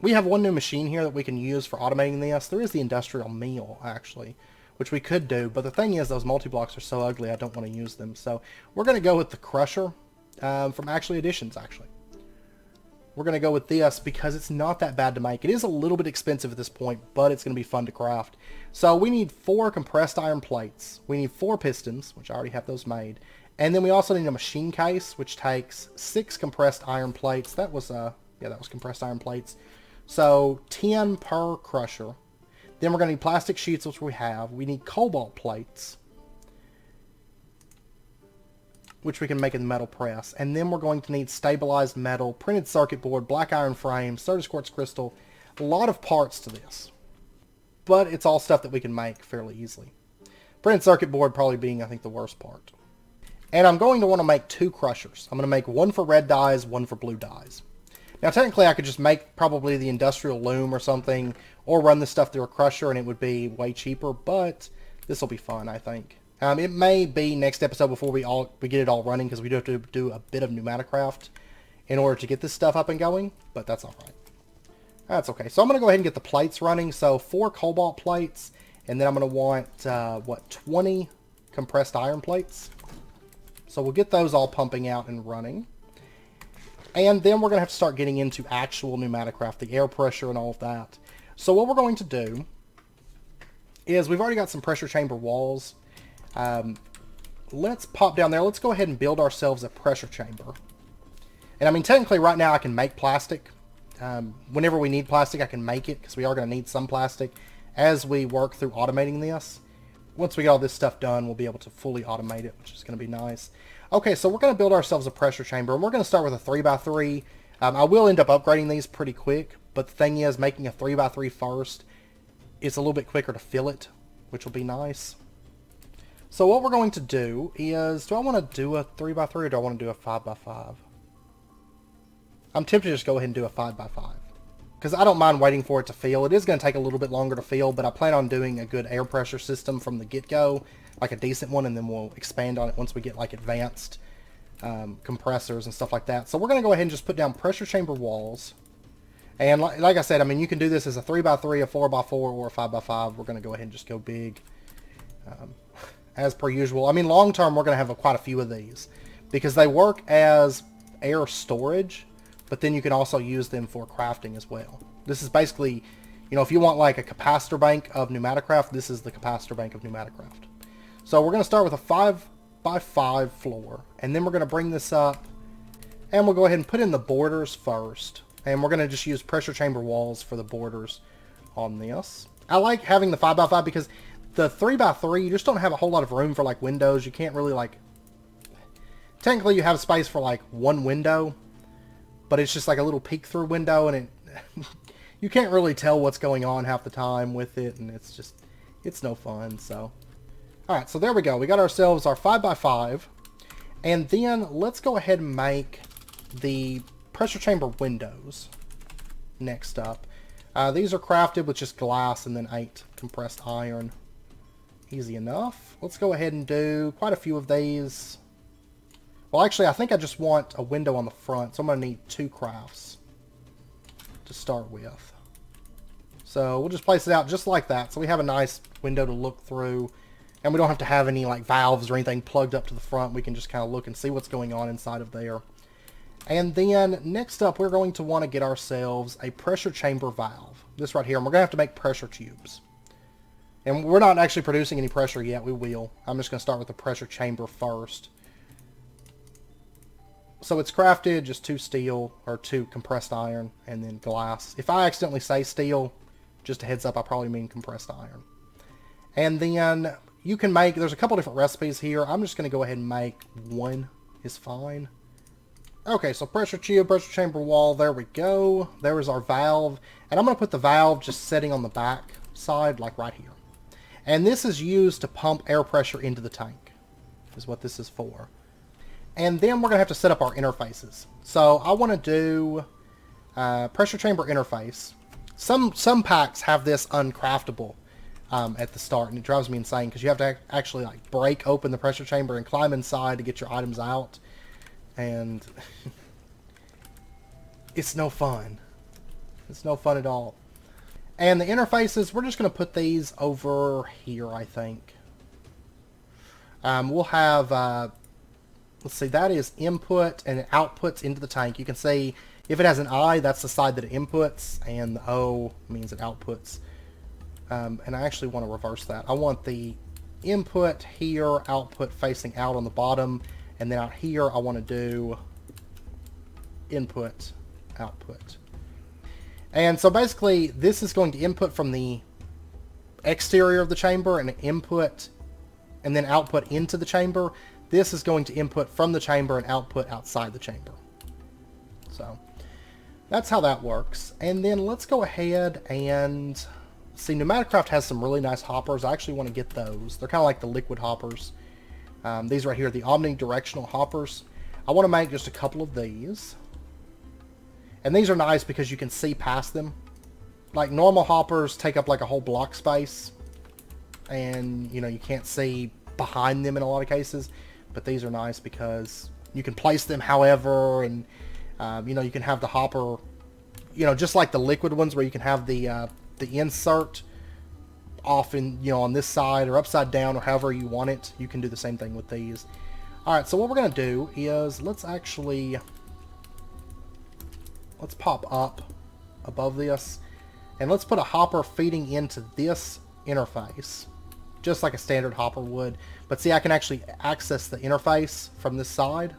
we have one new machine here that we can use for automating this. There is the industrial mill, actually, which we could do. But the thing is, those multi-blocks are so ugly, I don't want to use them. So we're going to go with the crusher from Actually Additions, actually. We're going to go with this because it's not that bad to make. It is a little bit expensive at this point, but it's going to be fun to craft. So we need 4 compressed iron plates. We need 4 pistons, which I already have those made. And then we also need a machine case, which takes 6 compressed iron plates. That was, yeah, that was compressed iron plates. So 10 per crusher. Then we're going to need plastic sheets, which we have. We need cobalt plates, which we can make in the metal press. And then we're going to need stabilized metal, printed circuit board, black iron frame, Certus quartz crystal. A lot of parts to this. But it's all stuff that we can make fairly easily. Printed circuit board probably being, I think, the worst part. And I'm going to want to make 2 crushers. I'm going to make one for red dyes, one for blue dyes. Now, technically, I could just make probably the industrial loom or something, or run this stuff through a crusher, and it would be way cheaper, but this will be fun, I think. It may be next episode before we get it all running, because we do have to do a bit of PneumaticCraft in order to get this stuff up and going, but that's all right. That's okay. So I'm going to go ahead and get the plates running. So 4 cobalt plates, and then I'm going to want, 20 compressed iron plates. So we'll get those all pumping out and running. And then we're going to have to start getting into actual PneumaticCraft, the air pressure and all of that. So what we're going to do is we've already got some pressure chamber walls. Let's pop down there. Let's go ahead and build ourselves a pressure chamber. And I mean, technically right now I can make plastic. Whenever we need plastic, I can make it because we are going to need some plastic as we work through automating this. Once we get all this stuff done, we'll be able to fully automate it, which is going to be nice. Okay, so we're going to build ourselves a pressure chamber, and we're going to start with a 3x3. I will end up upgrading these pretty quick, but the thing is, making a 3x3 first, it's a little bit quicker to fill it, which will be nice. So what we're going to do is, do I want to do a 3x3 or do I want to do a 5x5? I'm tempted to just go ahead and do a 5x5. Because I don't mind waiting for it to fill. It is going to take a little bit longer to fill, but I plan on doing a good air pressure system from the get-go, like a decent one, and then we'll expand on it once we get like advanced compressors and stuff like that. So we're going to go ahead and just put down pressure chamber walls. And like I said, I mean, you can do this as a 3x3, a 4x4, or a 5x5. We're going to go ahead and just go big. As per usual. I mean, long term, we're going to have quite a few of these because they work as air storage, but then you can also use them for crafting as well. This is basically, you know, if you want like a capacitor bank of PneumaticCraft, this is the capacitor bank of PneumaticCraft. So we're going to start with a 5x5 floor, and then we're going to bring this up, and we'll go ahead and put in the borders first, and we're going to just use pressure chamber walls for the borders on this. I like having the 5x5 because the 3x3, you just don't have a whole lot of room for like windows. You can't really like, technically you have space for like one window, but it's just like a little peek through window, and it you can't really tell what's going on half the time with it, and it's just, it's no fun. So alright, so there we go. We got ourselves our 5x5, and then let's go ahead and make the pressure chamber windows next up. These are crafted with just glass and then 8 compressed iron. Easy enough. Let's go ahead and do quite a few of these. Well, actually, I think I just want a window on the front, so I'm going to need 2 crafts to start with. So we'll just place it out just like that, so we have a nice window to look through, and we don't have to have any like valves or anything plugged up to the front. We can just kind of look and see what's going on inside of there. And then next up, we're going to want to get ourselves a pressure chamber valve. This right here, and we're going to have to make pressure tubes. And we're not actually producing any pressure yet. We will. I'm just going to start with the pressure chamber first. So it's crafted just 2 steel, or 2 compressed iron, and then glass. If I accidentally say steel, just a heads up, I probably mean compressed iron. And then you can make, there's a couple different recipes here. I'm just going to go ahead and make one is fine. Okay, so pressure tube, pressure chamber wall, there we go. There is our valve. And I'm going to put the valve just sitting on the back side, like right here. And this is used to pump air pressure into the tank, is what this is for. And then we're going to have to set up our interfaces. So I want to do pressure chamber interface. Some packs have this uncraftable at the start, and it drives me insane because you have to actually like break open the pressure chamber and climb inside to get your items out. And it's no fun. It's no fun at all. And the interfaces, we're just going to put these over here, I think. We'll have, let's see, that is input and it outputs into the tank. You can see if it has an I, that's the side that it inputs, and the O means it outputs. And I actually want to reverse that. I want the input here, output facing out on the bottom, and then out here I want to do input, output. And so basically this is going to input from the exterior of the chamber and input and then output into the chamber. This is going to input from the chamber and output outside the chamber. So that's how that works. And then let's go ahead and see, PneumaticCraft has some really nice hoppers. I actually want to get those. They're kind of like the liquid hoppers. These right here, the omnidirectional hoppers. I want to make just a couple of these. And these are nice because you can see past them. Like normal hoppers take up like a whole block space. And, you know, you can't see behind them in a lot of cases. But these are nice because you can place them however. And, you know, you can have the hopper, you know, just like the liquid ones where you can have the insert off in, you know, on this side or upside down or however you want it. You can do the same thing with these. Alright, so what we're going to do is let's pop up above this and let's put a hopper feeding into this interface just like a standard hopper would. But see, I can actually access the interface from this side.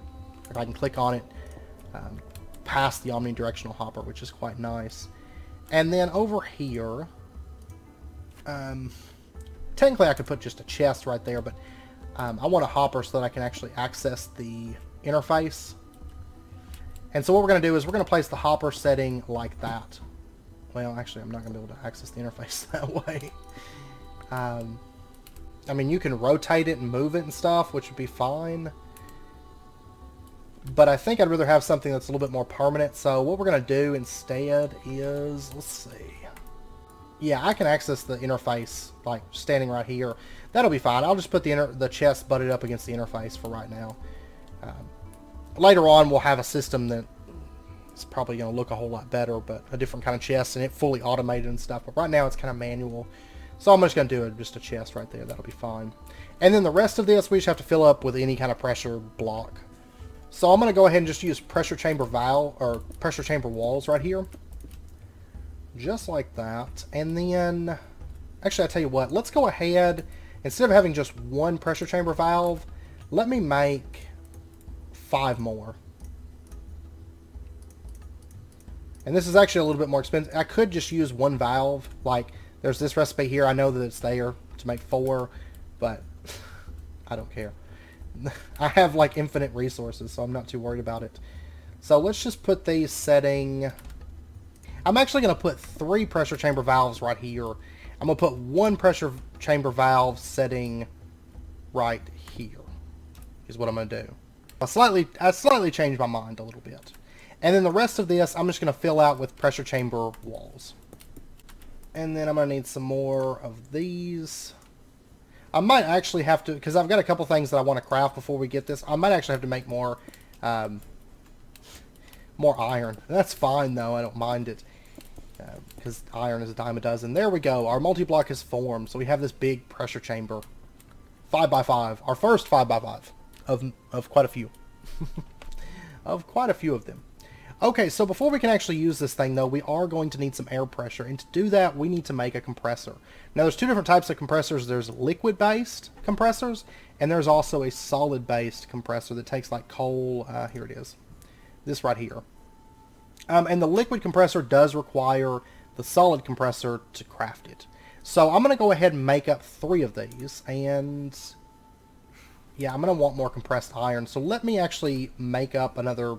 If I can click on it past the omnidirectional hopper, which is quite nice. And then over here, technically I could put just a chest right there, but I want a hopper so that I can actually access the interface. And so what we're going to do is we're going to place the hopper setting like that. Well, actually, I'm not going to be able to access the interface that way. I mean, you can rotate it and move it and stuff, which would be fine. But I think I'd rather have something that's a little bit more permanent. So what we're going to do instead is, let's see. Yeah, I can access the interface, like, standing right here. That'll be fine. I'll just put the chest butted up against the interface for right now. Later on, we'll have a system that is probably going to look a whole lot better, but a different kind of chest, and it fully automated and stuff. But right now, it's kind of manual. So I'm just going to do just a chest right there. That'll be fine. And then the rest of this, we just have to fill up with any kind of pressure block. So I'm going to go ahead and just use pressure chamber valve, or pressure chamber walls right here. Just like that. And then, actually, I tell you what, let's go ahead, instead of having just one pressure chamber valve, let me make 5 more. And this is actually a little bit more expensive. I could just use one valve. Like, there's this recipe here. I know that it's there to make 4, but I don't care. I have like infinite resources, so I'm not too worried about it. So let's just put these setting. I'm actually going to put 3 pressure chamber valves right here. I'm going to put 1 pressure chamber valve setting right here, is what I'm going to do. I slightly changed my mind a little bit. And then the rest of this, I'm just going to fill out with pressure chamber walls. And then I'm going to need some more of these. I might actually have to, because I've got a couple things that I want to craft before we get this. I might actually have to make more iron. That's fine, though. I don't mind it. Because iron is a dime a dozen. There we go. Our multi-block is formed. So we have this big pressure chamber. 5x5. Our first 5x5 of quite a few. Of quite a few of them. Okay, so before we can actually use this thing, though, we are going to need some air pressure. And to do that, we need to make a compressor. Now, there's 2 different types of compressors. There's liquid-based compressors, and there's also a solid-based compressor that takes, like, coal. Here it is. This right here. And the liquid compressor does require the solid compressor to craft it. So I'm going to go ahead and make up 3 of these. And yeah, I'm going to want more compressed iron. So let me actually make up another,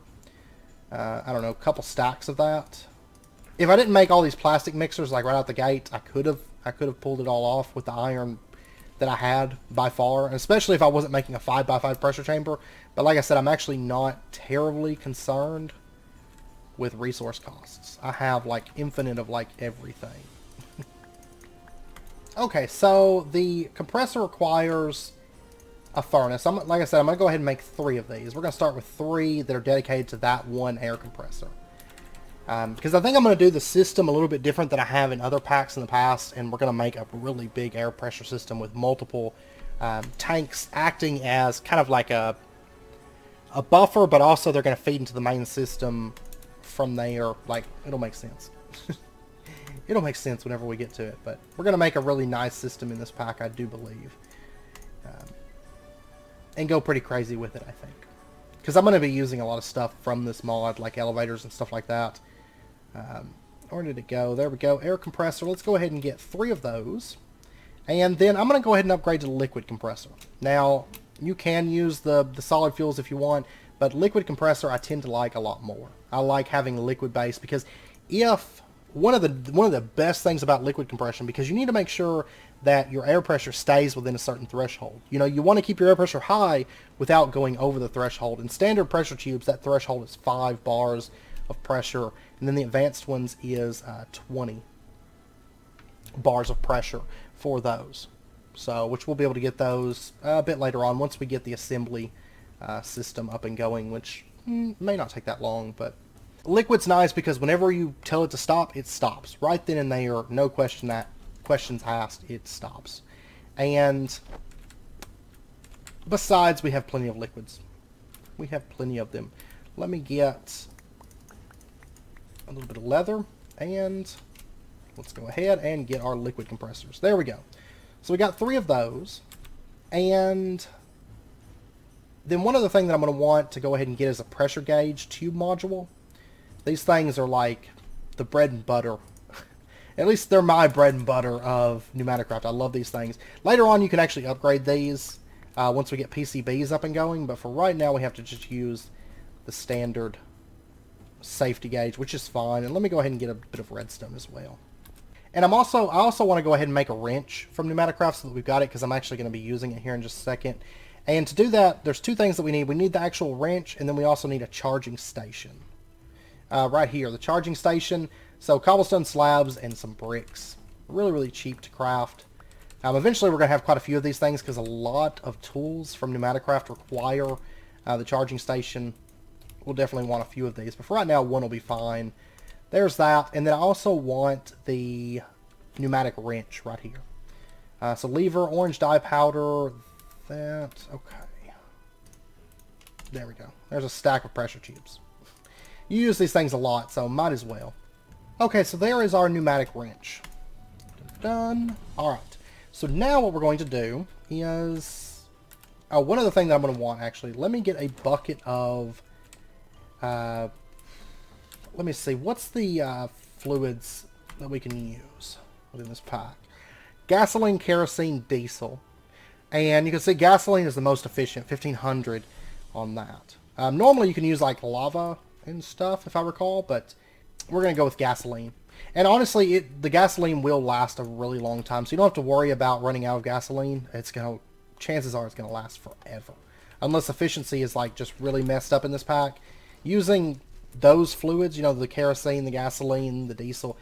I don't know, couple stacks of that. If I didn't make all these plastic mixers like right out the gate, I could have pulled it all off with the iron that I had by far, and especially if I wasn't making a 5x5 pressure chamber. But like I said, I'm actually not terribly concerned with resource costs. I have like infinite of like everything. Okay, so the compressor requires a furnace. Like I said, I'm going to go ahead and make 3 of these. We're going to start with 3 that are dedicated to that one air compressor. Because I think I'm going to do the system a little bit different than I have in other packs in the past, and we're going to make a really big air pressure system with multiple tanks acting as kind of like a buffer, but also they're going to feed into the main system from there. Like, it'll make sense. It'll make sense whenever we get to it, but we're going to make a really nice system in this pack, I do believe. And go pretty crazy with it, I think. Because I'm going to be using a lot of stuff from this mod, like elevators and stuff like that. Where did it go? There we go. Air compressor. Let's go ahead and get 3 of those. And then I'm going to go ahead and upgrade to the liquid compressor. Now, you can use the solid fuels if you want, but liquid compressor I tend to like a lot more. I like having liquid base because if one of the best things about liquid compression, because you need to make sure that your air pressure stays within a certain threshold. You know, you want to keep your air pressure high without going over the threshold. In standard pressure tubes, that threshold is 5 bars of pressure, and then the advanced ones is 20 bars of pressure for those. So, which we'll be able to get those a bit later on once we get the assembly system up and going, which may not take that long, but liquid's nice because whenever you tell it to stop, it stops. Right then and there, no questions asked, it stops. And besides, we have plenty of liquids. We have plenty of them. Let me get a little bit of leather, and let's go ahead and get our liquid compressors. There we go. So we got 3 of those, and then one other thing that I'm going to want to go ahead and get is a pressure gauge tube module. These things are like the bread and butter. At least they're my bread and butter of PneumaticCraft. I love these things. Later on, you can actually upgrade these once we get PCBs up and going, but for right now, we have to just use the standard safety gauge, which is fine. And let me go ahead and get a bit of redstone as well. And I also want to go ahead and make a wrench from PneumaticCraft so that we've got it, because I'm actually going to be using it here in just a second. And to do that, there's 2 things that we need. We need the actual wrench, and then we also need a charging station. Right here, the charging station. So cobblestone slabs and some bricks. Really, really cheap to craft. Eventually we're going to have quite a few of these things because a lot of tools from PneumaticCraft require the charging station. We'll definitely want a few of these, but for right now, 1 will be fine. There's that, and then I also want the pneumatic wrench right here. So lever, orange dye powder, that, okay. There we go. There's a stack of pressure tubes. You use these things a lot, so might as well. Okay, so there is our pneumatic wrench. Done. Alright, so now what we're going to do is... Oh, one other thing that I'm going to want, actually. Let me get a bucket of... let me see, what's the fluids that we can use within this pack? Gasoline, kerosene, diesel. And you can see gasoline is the most efficient, 1500 on that. Normally you can use like lava and stuff, if I recall, but we're going to go with gasoline. And honestly, the gasoline will last a really long time, so you don't have to worry about running out of gasoline. Chances are it's going to last forever. Unless efficiency is like just really messed up in this pack. Using those fluids, you know, the kerosene, the gasoline, the diesel,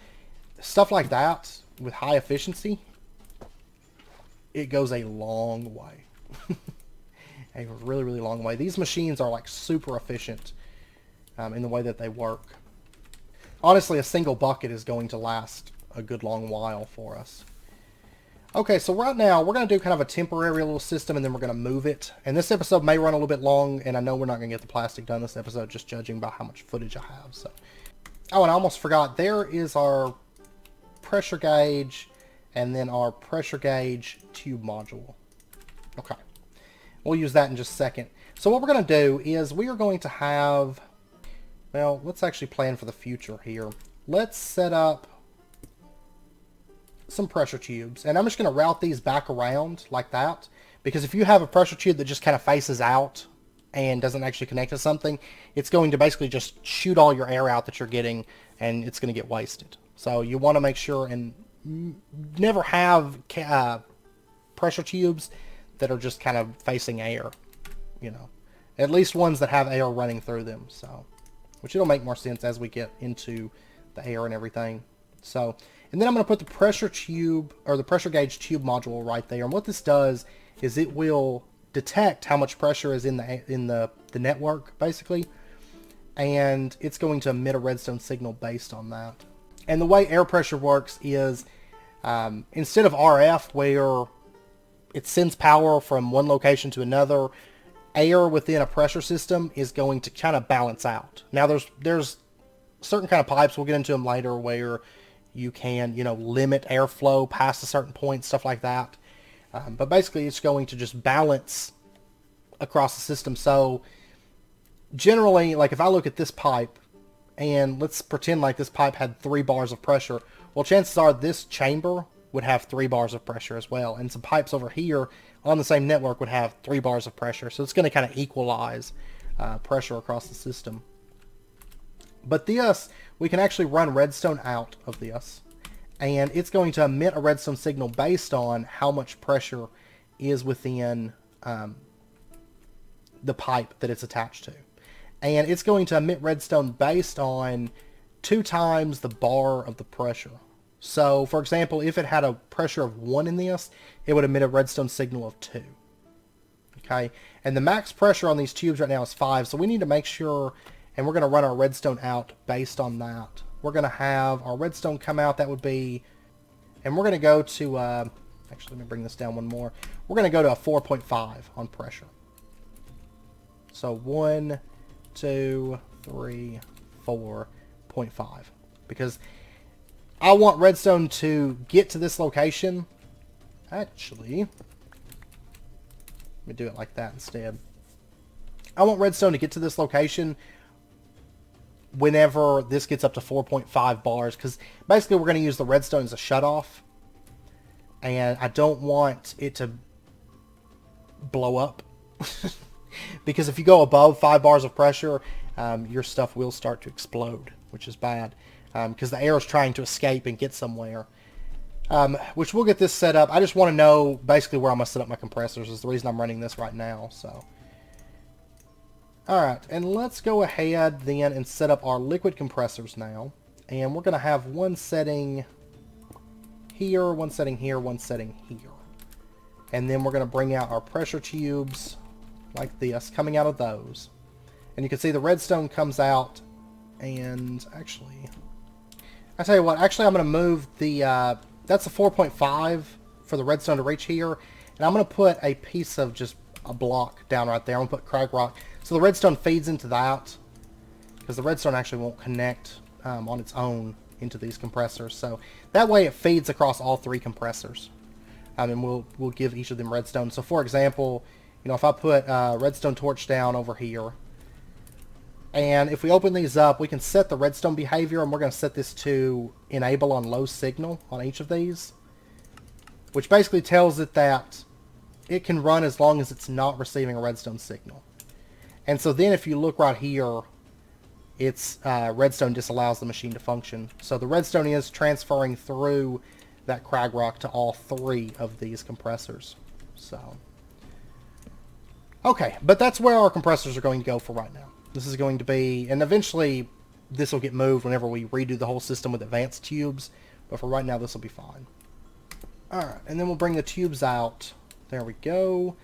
stuff like that with high efficiency, it goes a long way. A really, really long way. These machines are like super efficient in the way that they work. Honestly, a single bucket is going to last a good long while for us. Okay, so right now we're going to do kind of a temporary little system, and then we're going to move it. And this episode may run a little bit long, and I know we're not going to get the plastic done this episode, just judging by how much footage I have. So, oh, and I almost forgot, there is our pressure gauge, and then our pressure gauge tube module. Okay, we'll use that in just a second. So what we're going to do is we are going to have Well, let's actually plan for the future here. Let's set up some pressure tubes. And I'm just going to route these back around like that. Because if you have a pressure tube that just kind of faces out and doesn't actually connect to something, it's going to basically just shoot all your air out that you're getting, and it's going to get wasted. So you want to make sure and never have pressure tubes that are just kind of facing air, you know. At least ones that have air running through them. So, which it'll make more sense as we get into the air and everything. So, and then I'm going to put the pressure tube, or the pressure gauge tube module right there. And what this does is it will detect how much pressure is in the network, basically. And it's going to emit a redstone signal based on that. And the way air pressure works is, instead of RF, where it sends power from one location to another, air within a pressure system is going to kind of balance out. Now, there's certain kind of pipes, we'll get into them later, where you can, you know, limit airflow past a certain point, stuff like that. But basically, it's going to just balance across the system. So, generally, like if I look at this pipe, and let's pretend like this pipe had 3 bars of pressure, well, chances are this chamber would have 3 bars of pressure as well. And some pipes over here on the same network would have 3 bars of pressure. So it's going to kind of equalize pressure across the system. But this, we can actually run redstone out of this. And it's going to emit a redstone signal based on how much pressure is within the pipe that it's attached to. And it's going to emit redstone based on 2 times the bar of the pressure. So, for example, if it had a pressure of 1 in this, it would emit a redstone signal of 2. Okay? And the max pressure on these tubes right now is 5, so we need to make sure, and we're going to run our redstone out based on that. We're going to have our redstone come out, that would be, and we're going to go to, actually let me bring this down one more. We're going to go to a 4.5 on pressure. So 1, 2, 3, 4.5. Because I want redstone to get to this location. Actually, let me do it like that instead. I want redstone to get to this location whenever this gets up to 4.5 bars. Because basically we're going to use the redstone as a shutoff. And I don't want it to blow up. Because if you go above 5 bars of pressure, your stuff will start to explode, which is bad. Because the air is trying to escape and get somewhere. Which we'll get this set up. I just want to know basically where I'm going to set up my compressors is the reason I'm running this right now. So, alright, and let's go ahead then and set up our liquid compressors now. And we're going to have one setting here, one setting here, one setting here. And then we're going to bring out our pressure tubes like this, coming out of those. And you can see the redstone comes out, and actually, I tell you what, actually I'm going to move the, that's a 4.5 for the redstone to reach here, and I'm going to put a piece of just a block down right there. I'm going to put crag rock, so the redstone feeds into that, because the redstone actually won't connect on its own into these compressors, so that way it feeds across all 3 compressors. And we'll give each of them redstone. So for example, you know, if I put redstone torch down over here, and if we open these up, we can set the redstone behavior, and we're going to set this to enable on low signal on each of these, which basically tells it that it can run as long as it's not receiving a redstone signal. And so then if you look right here, it's redstone disallows the machine to function. So the redstone is transferring through that crag rock to all 3 of these compressors. So, okay, but that's where our compressors are going to go for right now. This is going to be, and eventually this will get moved whenever we redo the whole system with advanced tubes, but for right now this will be fine. Alright, and then we'll bring the tubes out. There we go.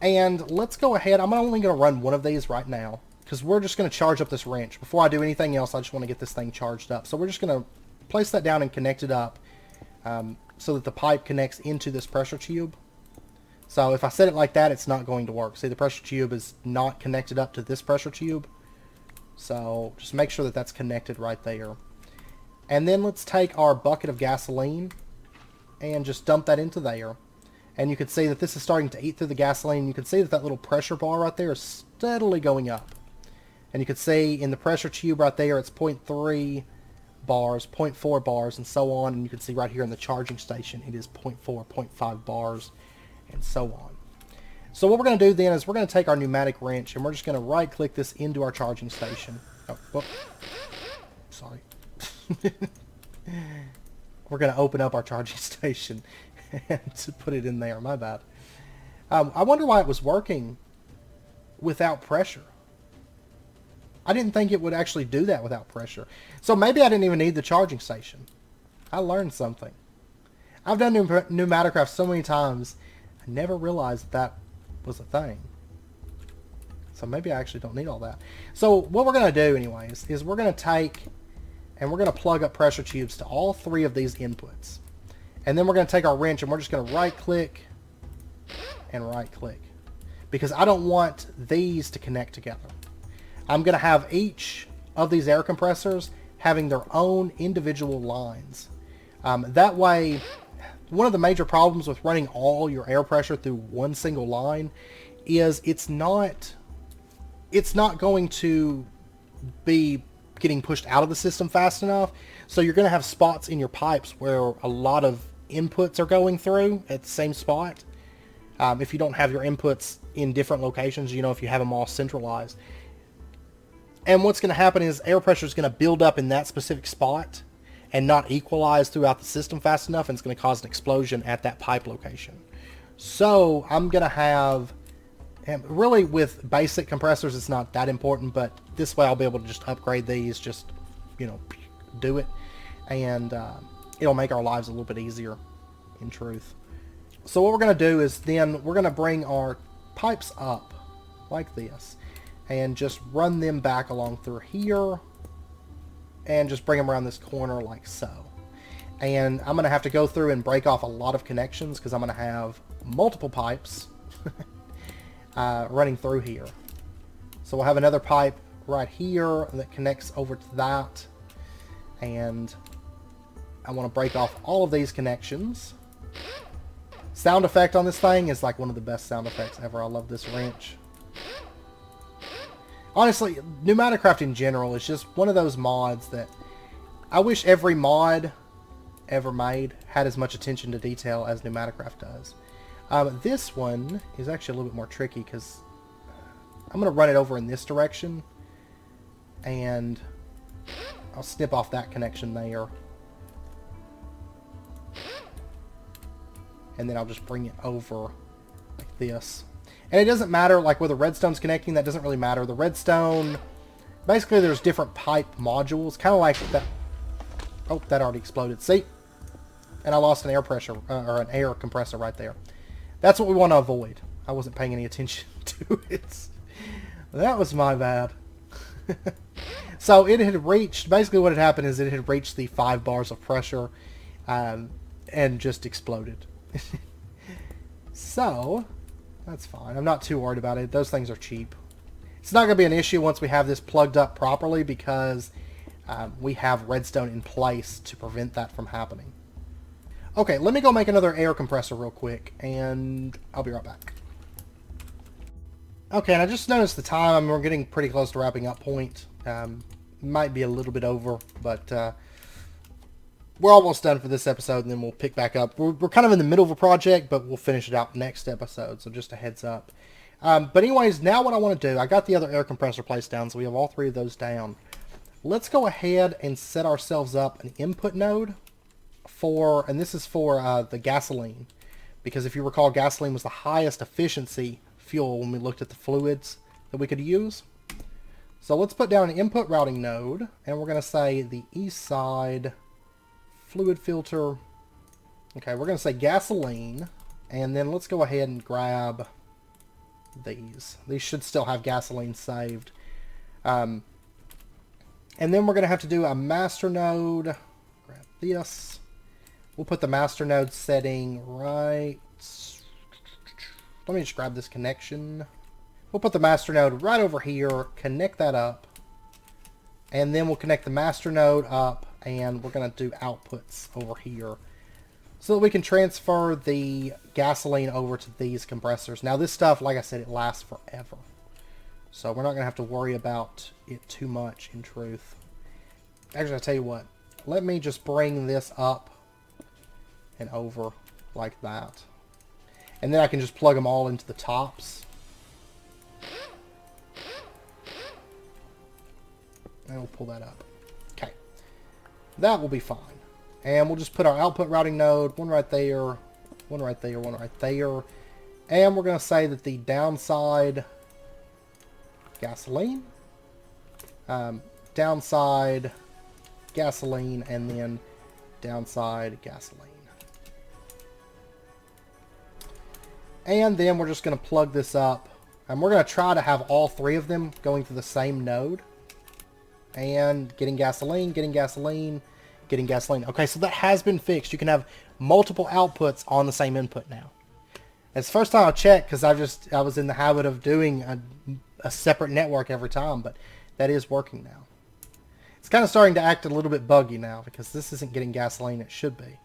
And let's go ahead, I'm only going to run one of these right now, because we're just going to charge up this wrench. Before I do anything else, I just want to get this thing charged up. So we're just going to place that down and connect it up so that the pipe connects into this pressure tube. So if I set it like that, it's not going to work. See, the pressure tube is not connected up to this pressure tube. So just make sure that that's connected right there. And then let's take our bucket of gasoline and just dump that into there. And you can see that this is starting to eat through the gasoline. You can see that that little pressure bar right there is steadily going up. And you can see in the pressure tube right there, it's 0.3 bars, 0.4 bars, and so on. And you can see right here in the charging station, it is 0.4, 0.5 bars, and so on. So what we're going to do then is we're going to take our pneumatic wrench and we're just going to right click this into our charging station. Oh, whoop. Sorry. We're going to open up our charging station and to put it in there. My bad. I wonder why it was working without pressure. I didn't think it would actually do that without pressure. So maybe I didn't even need the charging station. I learned something. I've done PneumaticCraft so many times, I never realized that was a thing. So maybe I actually don't need all that. So what we're going to do anyways is we're going to take and we're going to plug up pressure tubes to all 3 of these inputs. And then we're going to take our wrench and we're just going to right click and right click. Because I don't want these to connect together. I'm going to have each of these air compressors having their own individual lines. That way, one of the major problems with running all your air pressure through one single line is it's not going to be getting pushed out of the system fast enough. So you're going to have spots in your pipes where a lot of inputs are going through at the same spot. If you don't have your inputs in different locations, you know, if you have them all centralized. And what's going to happen is air pressure is going to build up in that specific spot and not equalize throughout the system fast enough, and it's going to cause an explosion at that pipe location. So I'm going to have, and really with basic compressors it's not that important, but this way I'll be able to just upgrade these, just, you know, do it, and it'll make our lives a little bit easier in truth. So what we're going to do is then we're going to bring our pipes up like this and just run them back along through here and just bring them around this corner like so. And I'm going to have to go through and break off a lot of connections because I'm going to have multiple pipes running through here. So we'll have another pipe right here that connects over to that, and I want to break off all of these connections. Sound effect on this thing is like one of the best sound effects ever. I love this wrench. Honestly, PneumaticCraft in general is just one of those mods that I wish every mod ever made had as much attention to detail as PneumaticCraft does. This one is actually a little bit more tricky because I'm going to run it over in this direction, and I'll snip off that connection there. And then I'll just bring it over like this. And it doesn't matter, like where the redstone's connecting, that doesn't really matter. The redstone, basically there's different pipe modules, kind of like that. Oh, that already exploded. See? And I lost an air pressure, or an air compressor right there. That's what we want to avoid. I wasn't paying any attention to it. That was my bad. So it had reached, basically what had happened is it had reached the 5 bars of pressure and just exploded. So that's fine. I'm not too worried about it. Those things are cheap. It's not going to be an issue once we have this plugged up properly because we have redstone in place to prevent that from happening. Okay, let me go make another air compressor real quick, and I'll be right back. Okay, and I just noticed the time. We're getting pretty close to wrapping up point. Might be a little bit over, but we're almost done for this episode, and then we'll pick back up. We're kind of in the middle of a project, but we'll finish it out next episode, so just a heads up. But anyways, now what I want to do, I got the other air compressor placed down, so we have all 3 of those down. Let's go ahead and set ourselves up an input node for, and this is for the gasoline, because if you recall, gasoline was the highest efficiency fuel when we looked at the fluids that we could use. So let's put down an input routing node, and we're going to say the east side fluid filter. Okay, we're going to say gasoline, and then let's go ahead and grab these. These should still have gasoline saved. And then we're going to have to do a master node. Grab this. We'll put the master node setting right... Let me just grab this connection. We'll put the master node right over here, connect that up, and then we'll connect the master node up, and we're going to do outputs over here so that we can transfer the gasoline over to these compressors. Now this stuff, like I said, it lasts forever. So we're not going to have to worry about it too much, in truth. Actually, I'll tell you what. Let me just bring this up and over like that. And then I can just plug them all into the tops. And we'll pull that up. Okay. That will be fine. And we'll just put our output routing node, one right there, one right there, one right there. And we're going to say that the downside gasoline, downside gasoline, and then downside gasoline. And then we're just going to plug this up. And we're going to try to have all three of them going to the same node. And getting gasoline, getting gasoline, getting gasoline. Okay, so that has been fixed. You can have multiple outputs on the same input now. It's the first time I checked because I was in the habit of doing a separate network every time, but that is working now. It's kind of starting to act a little bit buggy now because this isn't getting gasoline. It should be.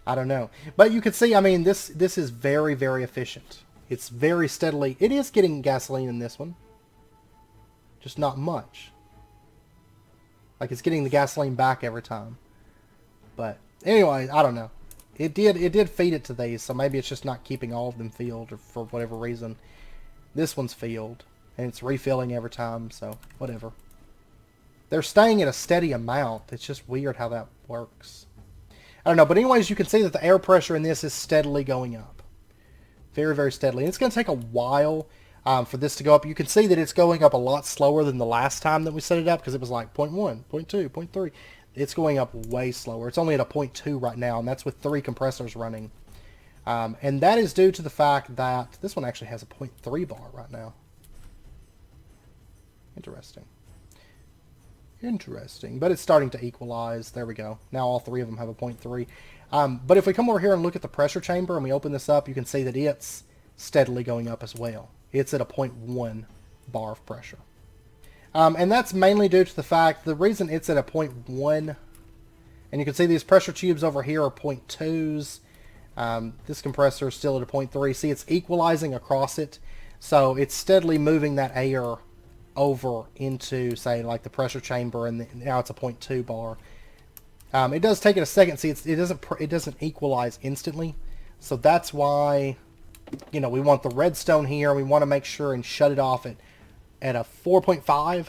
I don't know. But you can see, I mean, this is very, very efficient. It's very steadily. It is getting gasoline in this one. Just not much. Like it's getting the gasoline back every time. But anyway, I don't know. It did feed it to these, so maybe it's just not keeping all of them filled or for whatever reason. This one's filled, and it's refilling every time, so whatever. They're staying at a steady amount. It's just weird how that works. I don't know, but anyways, you can see that the air pressure in this is steadily going up. Very, very steadily. And it's going to take a while for this to go up. You can see that it's going up a lot slower than the last time that we set it up, because it was like 0.1, 0.2, 0.3. It's going up way slower. It's only at a 0.2 right now, and that's with 3 compressors running. And that is due to the fact that this one actually has a 0.3 bar right now. Interesting. Interesting. But it's starting to equalize. There we go. Now all 3 of them have a 0.3. But if we come over here and look at the pressure chamber and we open this up, you can see that it's steadily going up as well. It's at a 0.1 bar of pressure. And that's mainly due to the fact, the reason it's at a 0.1, and you can see these pressure tubes over here are 0.2s. This compressor is still at a 0.3. See, it's equalizing across it. So it's steadily moving that air over into, say, like the pressure chamber, and now it's a 0.2 bar. It does take it a second. See, it doesn't equalize instantly. So that's why, you know, we want the redstone here. We want to make sure and shut it off at a 4.5,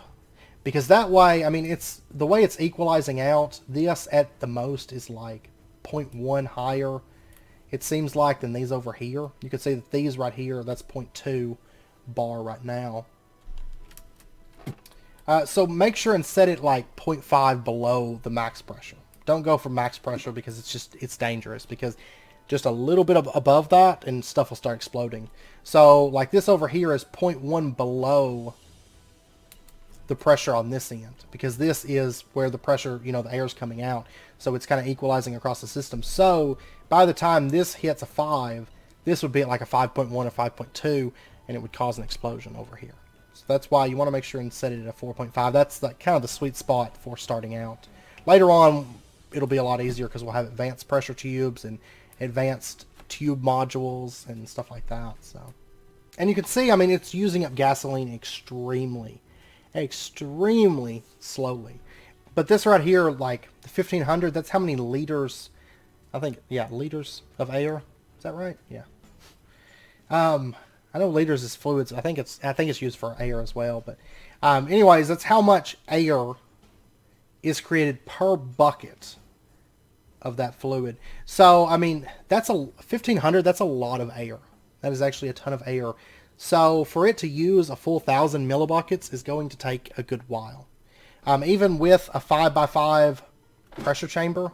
because that way, I mean, it's the way it's equalizing out. This at the most is like 0.1 higher, it seems like, than these over here. You can see that these right here, that's 0.2 bar right now. So make sure and set it like 0.5 below the max pressure. Don't go for max pressure because it's dangerous, because just a little bit above that and stuff will start exploding. So like this over here is 0.1 below the pressure on this end, because this is where the pressure, you know, the air is coming out. So it's kind of equalizing across the system. So by the time this hits a 5, this would be at like a 5.1 or 5.2, and it would cause an explosion over here. So that's why you want to make sure and set it at a 4.5. That's like kind of the sweet spot for starting out. Later on, it'll be a lot easier because we'll have advanced pressure tubes and advanced tube modules and stuff like that. So, and you can see, I mean, it's using up gasoline extremely slowly. But this right here, like the 1500, that's how many liters, I think, yeah, liters of air. Is that right? Yeah. I know liters is fluids. I think it's used for air as well. But anyways, that's how much air is created per bucket of that fluid. So, I mean, that's 1500, that's a lot of air. That is actually a ton of air. So, for it to use a full 1,000 millibuckets is going to take a good while. Even with a 5x5 pressure chamber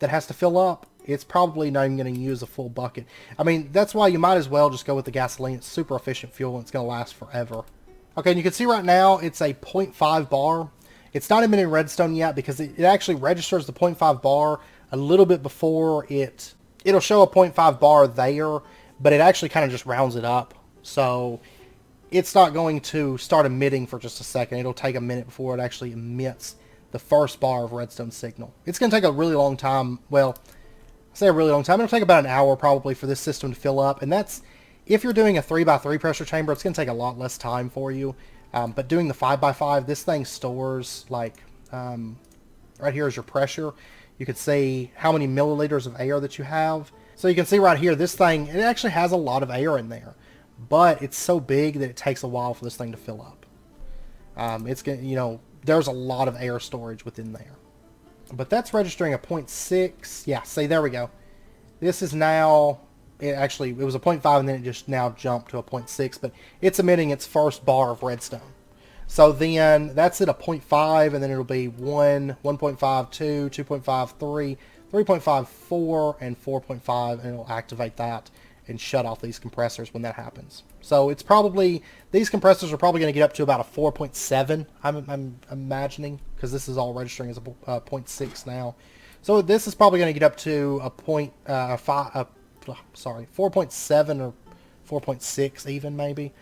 that has to fill up, it's probably not even going to use a full bucket. I mean, that's why you might as well just go with the gasoline. It's super efficient fuel, and it's going to last forever. Okay, and you can see right now it's a 0.5 bar. It's not even in redstone yet because it actually registers the 0.5 bar a little bit before it'll show a 0.5 bar there, but it actually kind of just rounds it up. So it's not going to start emitting for just a second. It'll take a minute before it actually emits the first bar of redstone signal. It's going to take a really long time. Well, I say a really long time. It'll take about an hour probably for this system to fill up, and that's If you're doing a 3x3 pressure chamber, it's going to take a lot less time for you. But doing the 5x5, this thing stores, like, right here is your pressure. You can see how many milliliters of air that you have. So you can see right here, this thing, it actually has a lot of air in there. But it's so big that it takes a while for this thing to fill up. There's a lot of air storage within there. But that's registering a 0.6. Yeah, see, there we go. This is now, it was a 0.5 and then it just now jumped to a 0.6, but it's emitting its first bar of redstone. So then that's at a 0.5, and then it'll be 1, 1.5, 2, 2.5, 3, 3.54, and 4.5, and it'll activate that and shut off these compressors when that happens. So it's probably, these compressors are probably going to get up to about a 4.7, I'm imagining, because this is all registering as a 0.6 now. So this is probably going to get up to a 4.7 or 4.6 even, maybe,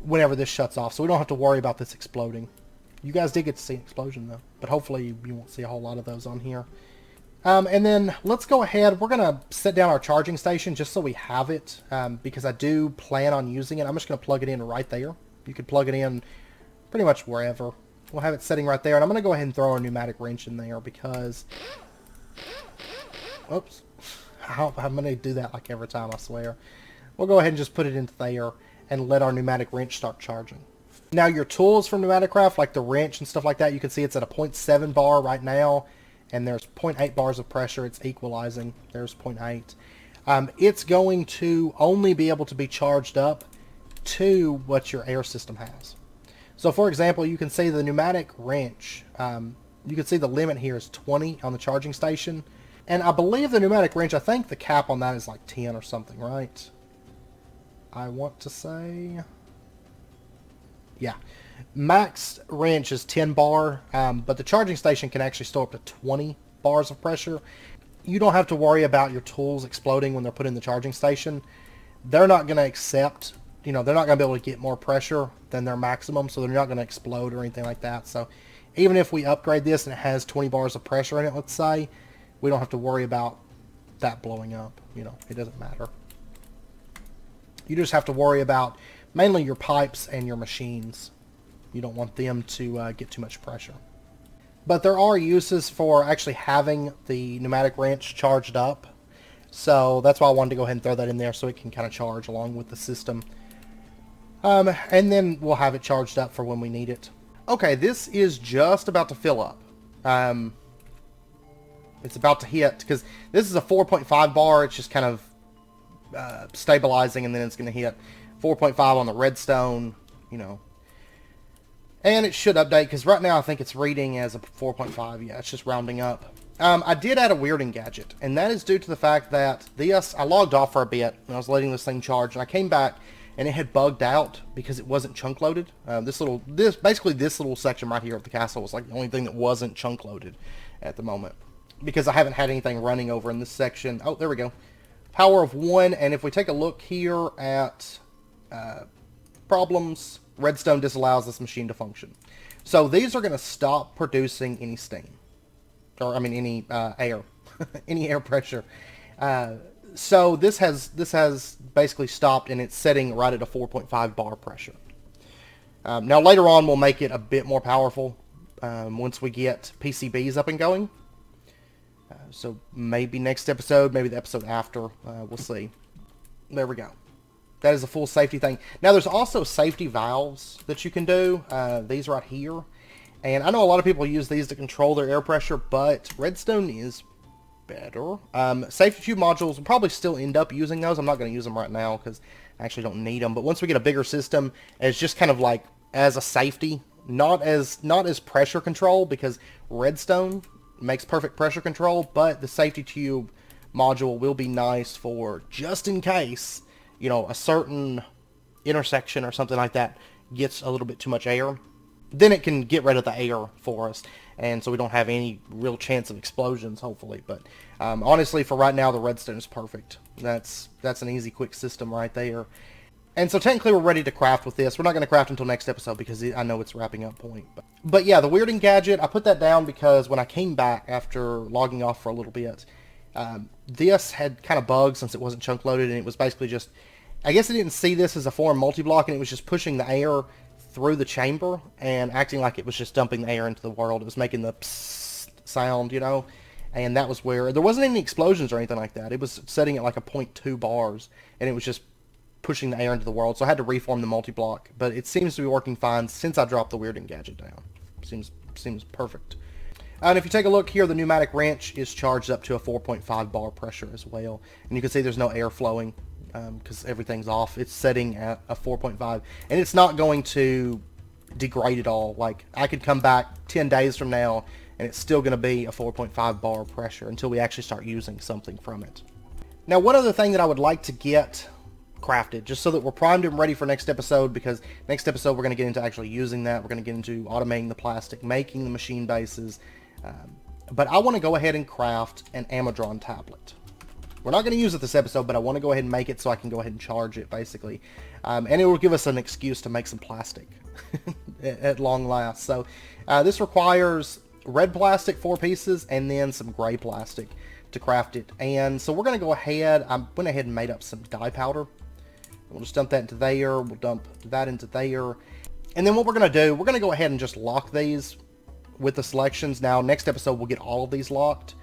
whenever this shuts off. So we don't have to worry about this exploding. You guys did get to see an explosion, though, but hopefully you won't see a whole lot of those on here. And then let's go ahead. We're going to set down our charging station just so we have it, because I do plan on using it. I'm just going to plug it in right there. You could plug it in pretty much wherever. We'll have it sitting right there, and I'm going to go ahead and throw a pneumatic wrench in there because... Oops. I'm going to do that like every time, I swear. We'll go ahead and just put it into there and let our pneumatic wrench start charging. Now your tools from PneumaticCraft, like the wrench and stuff like that, you can see it's at a 0.7 bar right now, and there's 0.8 bars of pressure. It's equalizing. There's 0.8. It's going to only be able to be charged up to what your air system has. So for example, you can see the pneumatic wrench, you can see the limit here is 20 on the charging station. And I believe the pneumatic wrench, I think the cap on that is like 10 or something, right? I want to say... Yeah. Max wrench is 10 bar, but the charging station can actually store up to 20 bars of pressure. You don't have to worry about your tools exploding when they're put in the charging station. They're not going to accept, they're not going to be able to get more pressure than their maximum, so they're not going to explode or anything like that. So even if we upgrade this and it has 20 bars of pressure in it, let's say, we don't have to worry about that blowing up. It doesn't matter. You just have to worry about mainly your pipes and your machines. You don't want them to get too much pressure. But there are uses for actually having the pneumatic wrench charged up. So that's why I wanted to go ahead and throw that in there so it can kind of charge along with the system. And then we'll have it charged up for when we need it. Okay, this is just about to fill up. It's about to hit, because this is a 4.5 bar. It's just kind of stabilizing, and then it's going to hit 4.5 on the redstone, And it should update, because right now I think it's reading as a 4.5. Yeah, it's just rounding up. I did add a weirding gadget, and that is due to the fact that I logged off for a bit, and I was letting this thing charge, and I came back, and it had bugged out because it wasn't chunk loaded. Basically this little section right here of the castle was like the only thing that wasn't chunk loaded at the moment, because I haven't had anything running over in this section. Oh, there we go. Power of 1, and if we take a look here at problems, redstone disallows this machine to function. So these are going to stop producing any steam, or any air, any air pressure. So this has basically stopped, and it's setting right at a 4.5 bar pressure. Now later on we'll make it a bit more powerful once we get PCBs up and going. So maybe next episode, maybe the episode after, we'll see. There we go. That is a full safety thing. Now there's also safety valves that you can do, these right here. And I know a lot of people use these to control their air pressure, but redstone is better. Safety tube modules will probably still end up using those. I'm not going to use them right now because I actually don't need them. But once we get a bigger system, it's just kind of like as a safety, not as pressure control, because redstone makes perfect pressure control, but the safety tube module will be nice for just in case, a certain intersection or something like that gets a little bit too much air. Then it can get rid of the air for us, and so we don't have any real chance of explosions, hopefully. But honestly, for right now, the redstone is perfect. That's an easy, quick system right there. And so technically we're ready to craft with this. We're not going to craft until next episode because I know it's wrapping up point. But yeah, the weirding gadget, I put that down because when I came back after logging off for a little bit, This had kind of bugged since it wasn't chunk loaded, and it was basically just, I guess it didn't see this as a foreign multi-block, and it was just pushing the air through the chamber and acting like it was just dumping the air into the world. It was making the psst sound, you know, and that was where there wasn't any explosions or anything like that. It was setting it like a 0.2 bars, and it was just pushing the air into the world. So I had to reform the multi-block, but it seems to be working fine since I dropped the Weirding gadget down. Seems perfect. And if you take a look here, the pneumatic wrench is charged up to a 4.5 bar pressure as well, and you can see there's no air flowing because everything's off. It's setting at a 4.5, and it's not going to degrade at all. Like, I could come back 10 days from now and it's still going to be a 4.5 bar pressure until we actually start using something from it. Now, one other thing that I would like to get crafted, just so that we're primed and ready for next episode, because next episode we're going to get into actually using that. We're going to get into automating the plastic, making the machine bases, but I want to go ahead and craft an Amadron tablet. We're not going to use it this episode, but I want to go ahead and make it so I can go ahead and charge it, basically. And it will give us an excuse to make some plastic at long last. So this requires red plastic, 4 pieces, and then some gray plastic to craft it. And so we're going to go ahead, I went ahead and made up some dye powder. We'll just dump that into there. We'll dump that into there. And then what we're going to do, we're going to go ahead and just lock these with the selections. Now, next episode, we'll get all of these locked.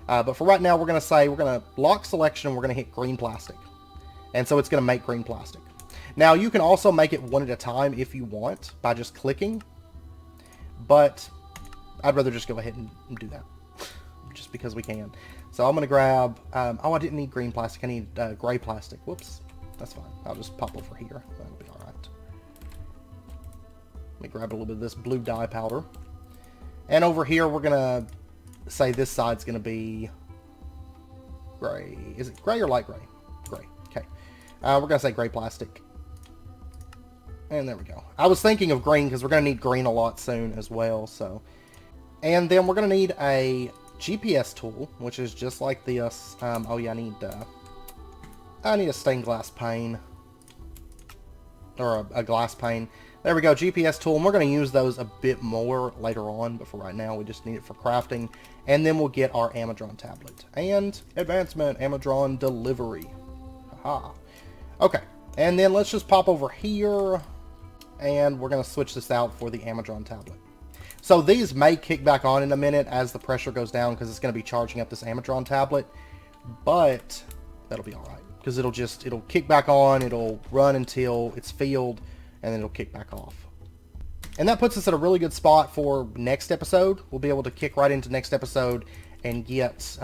But for right now, we're going to say we're going to lock selection and we're going to hit green plastic. And so it's going to make green plastic. Now, you can also make it one at a time if you want by just clicking. But I'd rather just go ahead and do that just because we can. So I'm going to grab, oh, I didn't need green plastic. I need gray plastic. Whoops. That's fine. I'll just pop over here. That'll be all right. Let me grab a little bit of this blue dye powder. And over here, we're going to say this side's going to be gray. Is it gray or light gray? Gray. Okay. We're going to say gray plastic. And there we go. I was thinking of green because we're going to need green a lot soon as well. So, and then we're going to need a GPS tool, which is just like this. Oh yeah, I need a stained glass pane. Or a glass pane. There we go, GPS tool, and we're going to use those a bit more later on, but for right now we just need it for crafting, and then we'll get our Amadron tablet. And advancement, Amadron delivery. Aha. Okay, and then let's just pop over here, and we're going to switch this out for the Amadron tablet. So these may kick back on in a minute as the pressure goes down, because it's going to be charging up this Amadron tablet, but that'll be alright, because it'll kick back on, it'll run until it's filled, and then it'll kick back off. And that puts us at a really good spot for next episode. We'll be able to kick right into next episode and get,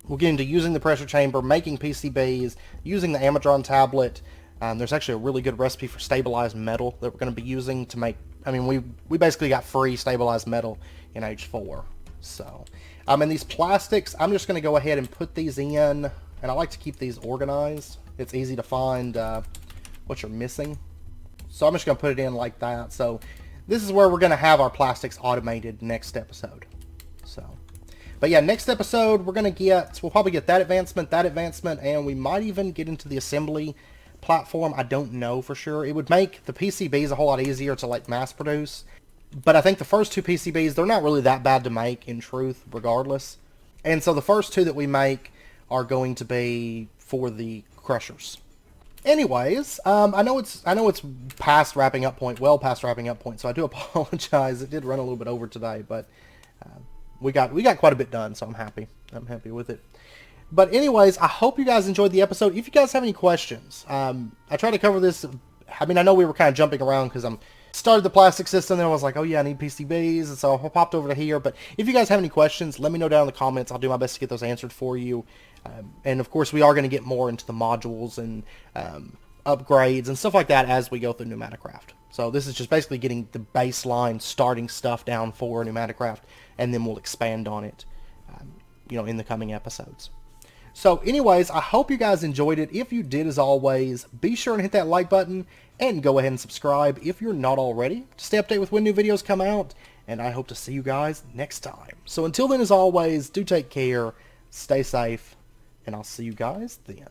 we'll get into using the pressure chamber, making PCBs, using the Amadron tablet. There's actually a really good recipe for stabilized metal that we're going to be using to make, I mean, we basically got free stabilized metal in H4. So, and these plastics, I'm just going to go ahead and put these in, and I like to keep these organized. It's easy to find what you're missing. So I'm just going to put it in like that. So this is where we're going to have our plastics automated next episode. So, but yeah, next episode we'll probably get that advancement, and we might even get into the assembly platform. I don't know for sure. It would make the PCBs a whole lot easier to like mass produce. But I think the first 2 PCBs, they're not really that bad to make in truth, regardless. And so the first 2 that we make are going to be for the crushers. Anyways, I know it's past wrapping up point, well past wrapping up point, so I do apologize. It did run a little bit over today, but we got quite a bit done, so I'm happy. I'm happy with it. But anyways, I hope you guys enjoyed the episode. If you guys have any questions, I tried to cover this. I mean, I know we were kind of jumping around because I'm started the plastic system, then I was like, oh yeah, I need PCBs, and so I popped over to here. But if you guys have any questions, let me know down in the comments. I'll do my best to get those answered for you. And of course, we are going to get more into the modules and upgrades and stuff like that as we go through PneumaticCraft. So this is just basically getting the baseline starting stuff down for PneumaticCraft, and then we'll expand on it, in the coming episodes. So anyways, I hope you guys enjoyed it. If you did, as always, be sure and hit that like button and go ahead and subscribe if you're not already to stay updated with when new videos come out. And I hope to see you guys next time. So until then, as always, do take care, stay safe, and I'll see you guys then.